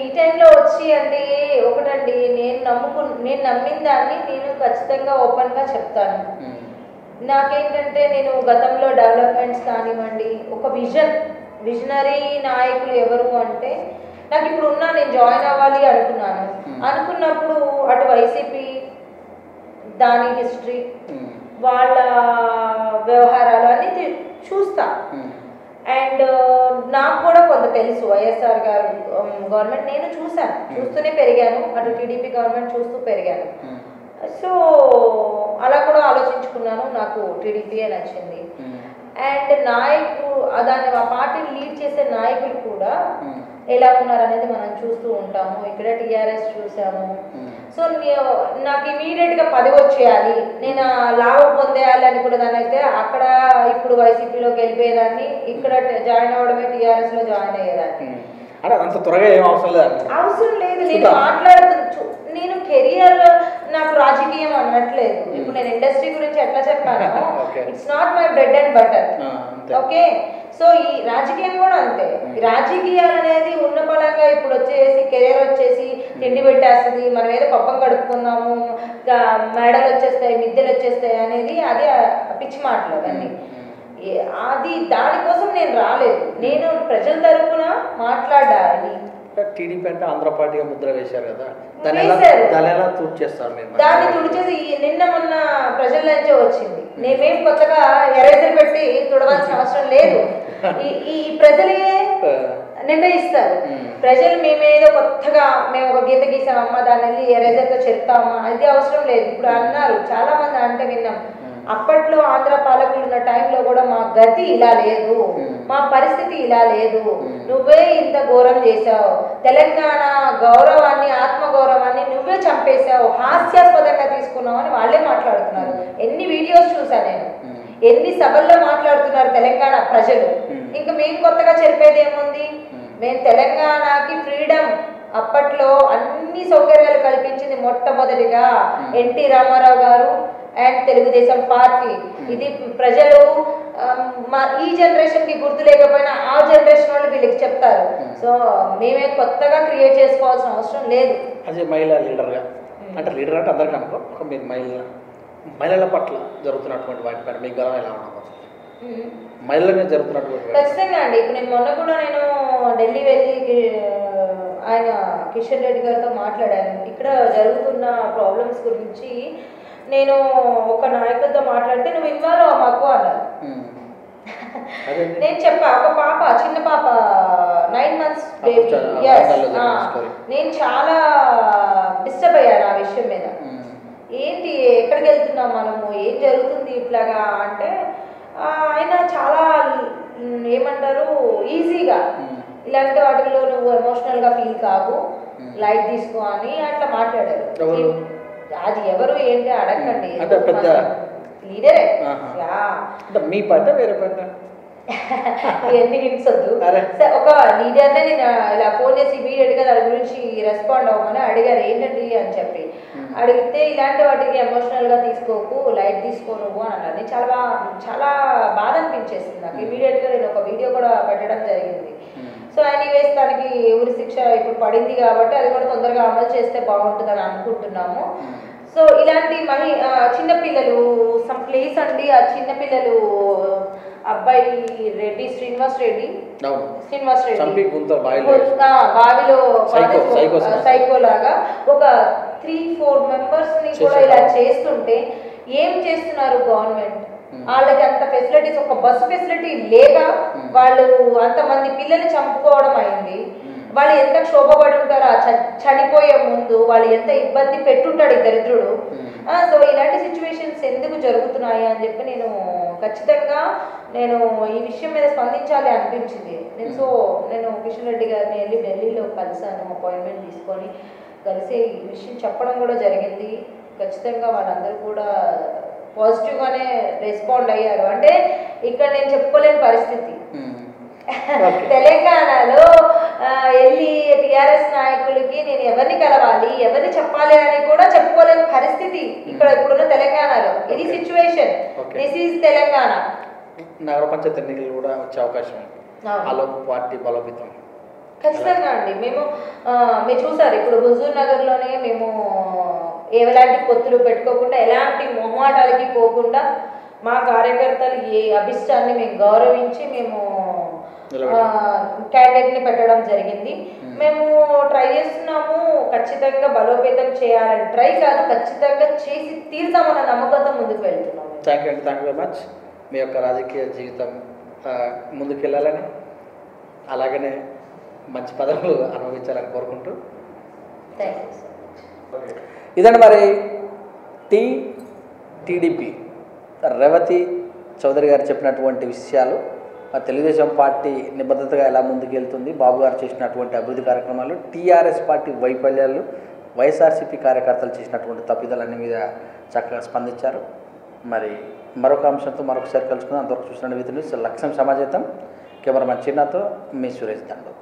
ఈ టైంలో వచ్చి అంటే ఒకటండి, నేను నమ్మిన దాన్ని నేను ఖచ్చితంగా ఓపెన్గా చెప్తాను. నాకేంటంటే నేను గతంలో డెవలప్మెంట్స్ కానివ్వండి, ఒక విజనరీ నాయకులు ఎవరు అంటే, నాకు ఇప్పుడు నేను జాయిన్ అవ్వాలి అనుకున్నప్పుడు అటు వైసీపీ దాని హిస్టరీ, వాళ్ళ వ్యవహారాలు అన్నీ చూస్తా. అండ్ నాకు కూడా కొంత తెలుసు వైఎస్ఆర్ గారు గవర్నమెంట్ నేను చూస్తూనే పెరిగాను, అటు టీడీపీ గవర్నమెంట్ చూస్తూ పెరిగాను. సో అలా కూడా ఆలోచించుకున్నాను, నాకు టీడీపీయే నచ్చింది. అండ్ నాయకుడు దాన్ని ఆ పార్టీని లీడ్ చేసే నాయకులు కూడా ఎలా ఉన్నారనేది మనం చూస్తూ ఉంటాము. ఇక్కడ టీఆర్ఎస్ చూసాము. సో నాకు ఇమీడియట్గా పదవి వచ్చేయాలి, నేను లాభం పొందేయాలి అనుకున్నదాన్ని అయితే అక్కడ ఇప్పుడు వైసీపీలోకి వెళ్ళిపోయేదాన్ని, ఇక్కడ జాయిన్ అవ్వడమే టీఆర్ఎస్లో జాయిన్ అయ్యేదాన్ని. అంత త్వరగా ఏం అవసరం లేదు. నేను నేను కెరియర్ నాకు రాజకీయం అనట్లేదు. ఇప్పుడు నేను ఇండస్ట్రీ గురించి ఎట్లా చెప్పాను, it's not my bread and butter. Okay, so ఈ రాజకీయం కూడా అంతే. రాజకీయాలు అనేది ఉన్న పరంగా ఇప్పుడు వచ్చేసి కెరియర్ వచ్చేసి తిండి పెట్టేస్తుంది, మనం ఏదో పప్పం గడుపుకుందాము, మెడలు వచ్చేస్తాయి, మిద్దెలు వచ్చేస్తాయి అనేది అది పిచ్చి మాటలు అన్నీ. అది దానికోసం నేను రాలేదు. నేను ప్రజల తరపున మాట్లాడాలి. టీడీపీ అంటే ఆంధ్ర పార్టీగా ముద్ర వేశారు కదా, దాన్ని తుడిచేసి నిన్న మొన్న ప్రజల నుంచే వచ్చింది. నేనేం కొత్తగా ఎరేజర్ పెట్టి తుడవాల్సిన అవసరం లేదు. ఈ ప్రజలే నిర్ణయిస్తారు. ప్రజలు మేమేదో కొత్తగా మేము ఒక గీత గీసామమ్మా, దాన్ని వెళ్ళి ఎరేజర్తో చెప్తామా, అది అవసరం లేదు. ఇప్పుడు అన్నారు చాలా మంది అంటే విన్నాం, అప్పట్లో ఆంధ్ర పాలకులు ఉన్న టైంలో కూడా మా గతి ఇలా లేదు, మా పరిస్థితి ఇలా లేదు, నువ్వే ఇంత ఘోరం చేశావు, తెలంగాణ గౌరవాన్ని ఆత్మగౌరవాన్ని నువ్వే చంపేశావు, హాస్యాస్పదంగా తీసుకున్నావు అని వాళ్ళే మాట్లాడుతున్నారు. ఎన్ని వీడియోస్ చూసా నేను, ఎన్ని సభల్లో మాట్లాడుతున్నారు తెలంగాణ ప్రజలు. ఇంకా మేము కొత్తగా చెప్పేది ఏముంది, మేము తెలంగాణకి ఫ్రీడమ్ అప్పట్లో అన్ని సౌకర్యాలు కల్పించింది మొట్టమొదటిగా ఎన్టీ రామారావు గారు అండ్ తెలుగుదేశం పార్టీ. ఇది ప్రజలు ఈ జనరేషన్కి గుర్తు లేకపోయినా ఆ జనరేషన్ వాళ్ళు వీళ్ళకి చెప్తారు. సో మేమే కొత్తగా క్రియేట్ చేసుకోవాల్సిన అవసరం లేదు. అదే మహిళా లీడర్గా అంటే లీడర్ అంటే అందరికీ అనుకో, ఒక మీరు మహిళల పట్ల జరుగుతున్నటువంటి వాటిపైన మీకు గౌరవం ఎలా ఉండదు? మహిళల మీద జరుగుతున్నటువంటి ఖచ్చితంగా అండి. ఇప్పుడు నేను మొన్న కూడా నేను ఢిల్లీ వెళ్ళి ఆయన కిషన్ రెడ్డి గారితో మాట్లాడాను. ఇక్కడ జరుగుతున్న ప్రాబ్లమ్స్ గురించి నేను ఒక నాయకుడితో మాట్లాడితే నువ్వు ఇవ్వాలో మాకు అన్నారు. నేను చెప్పా, ఒక పాప, చిన్న పాప 9 months బేబీ. నేను చాలా డిస్టర్బ్ అయ్యాను ఆ విషయం మీద. ఏంటి ఎక్కడికి వెళ్తున్నాం మనము, ఏం జరుగుతుంది ఇట్లాగా అంటే ఆయన చాలా ఏమంటారు ఈజీగా ఇలాంటి వాటిలో నువ్వు ఎమోషనల్గా ఫీల్ కావు, లైట్ తీసుకో అని అట్లా మాట్లాడారు. అది ఎవరు ఏంటి అడగండి, లీడరే. మీ పాట వేరే పాట ఇవన్నీ హింసొద్దు. ఒక లీడర్నే నేను ఇలా ఫోన్ చేసి ఇమీడియట్గా దాని గురించి రెస్పాండ్ అవ్వమని అడిగారు, ఏంటండి అని చెప్పి అడిగితే ఇలాంటి వాటికి ఎమోషనల్గా తీసుకోకు, లైట్ తీసుకో నువ్వు అని అన్నారు. నేను చాలా బాధ అనిపించేసింది నాకు. ఇమీడియట్గా నేను ఒక వీడియో కూడా పెట్టడం జరిగింది. సో ఎనీవేస్ దానికి ఉరి శిక్ష ఇప్పుడు పడింది కాబట్టి అది కూడా తొందరగా అమలు చేస్తే బాగుంటుందని అనుకుంటున్నాము. సో ఇలాంటి చిన్నపిల్లలు సమ్ ప్లేస్ అండి, ఆ చిన్నపిల్లలు అబ్బాయి రెడ్డి శ్రీనివాస్ రెడ్డి బావిలో సైకో లాగా ఒక 3-4 మెంబర్స్ని కూడా ఇలా చేస్తుంటే ఏం చేస్తున్నారు గవర్నమెంట్? వాళ్ళకి అంత ఫెసిలిటీస్, ఒక బస్సు ఫెసిలిటీ లేక వాళ్ళు అంతమంది పిల్లల్ని చంపుకోవడం అయింది. వాళ్ళు ఎంత క్షోభపడి ఉంటారో చనిపోయే ముందు, వాళ్ళు ఎంత ఇబ్బంది పెట్టుంటాడు ఈ దరిద్రుడు. సో ఇలాంటి సిచ్యువేషన్స్ ఎందుకు జరుగుతున్నాయి అని చెప్పి ఖచ్చితంగా నేను ఈ విషయం మీద స్పందించాలి అనిపించింది. నేను కిషన్ రెడ్డి గారిని వెళ్ళి ఢిల్లీలో కలిసాను, అపాయింట్మెంట్ తీసుకొని కలిసి ఈ విషయం చెప్పడం కూడా జరిగింది. ఖచ్చితంగా వాళ్ళందరూ కూడా పాజిటివ్గానే రెస్పాండ్ అయ్యారు. అంటే ఇక్కడ నేను చెప్పుకోలేని పరిస్థితి. తెలంగాణలో వెళ్ళి టీఆర్ఎస్ నాయకులకి నేను ఎవరిని కలవాలి, ఎవరిని చెప్పాలి అని కూడా చెప్పుకోలేని పరిస్థితి ఇక్కడ ఇప్పుడున్న తెలంగాణలో. ఇది సిచ్యువేషన్. This is Telangana. నగర పంచాయతీ ఎన్నికలు కూడా వచ్చే అవకాశం పార్టీ బలోపేతం ఖచ్చితంగా అండి. మీరు చూసారు ఇప్పుడు హుజూర్ నగర్లోనే మేము ఎలాంటి పొత్తులు పెట్టుకోకుండా, ఎలాంటి మొహమాటాలకి పోకుండా మా కార్యకర్తలు ఏ అభిష్టాన్ని మేము గౌరవించి మేము క్యాండిడేట్ని పెట్టడం జరిగింది. మేము ట్రై చేస్తున్నాము, ఖచ్చితంగా బలోపేతం చేయాలని. ట్రై కాదు, ఖచ్చితంగా చేసి తీరుతామన్న నమ్మకంతో ముందుకు వెళ్తున్నాము. Thank you very much. మీ యొక్క రాజకీయ జీవితం ముందుకెళ్ళాలని అలాగనే మంచి పదవులు అనుభవించాలని కోరుకుంటూ థ్యాంక్ యూ సో మచ్. ఇదండి మరి టీడీపీ రేవతి చౌదరి గారు చెప్పినటువంటి విషయాలు, తెలుగుదేశం పార్టీ నిబద్ధతగా ఎలా ముందుకెళ్తుంది, బాబు గారు చేసినటువంటి అభివృద్ధి కార్యక్రమాలు, టీఆర్ఎస్ పార్టీ వైఫల్యాలు, వైఎస్ఆర్సీపీ కార్యకర్తలు చేసినటువంటి తప్పిదాలన్నీ మీద చక్కగా స్పందించారు. మరి మరొక అంశంతో మరొకసారి కలుసుకుందాం. అంతవరకు చూసిన విధులు లక్ష్యం సమాజేతం. కెమెరామెన్ చిన్నతో మీ సురేష్ దండు.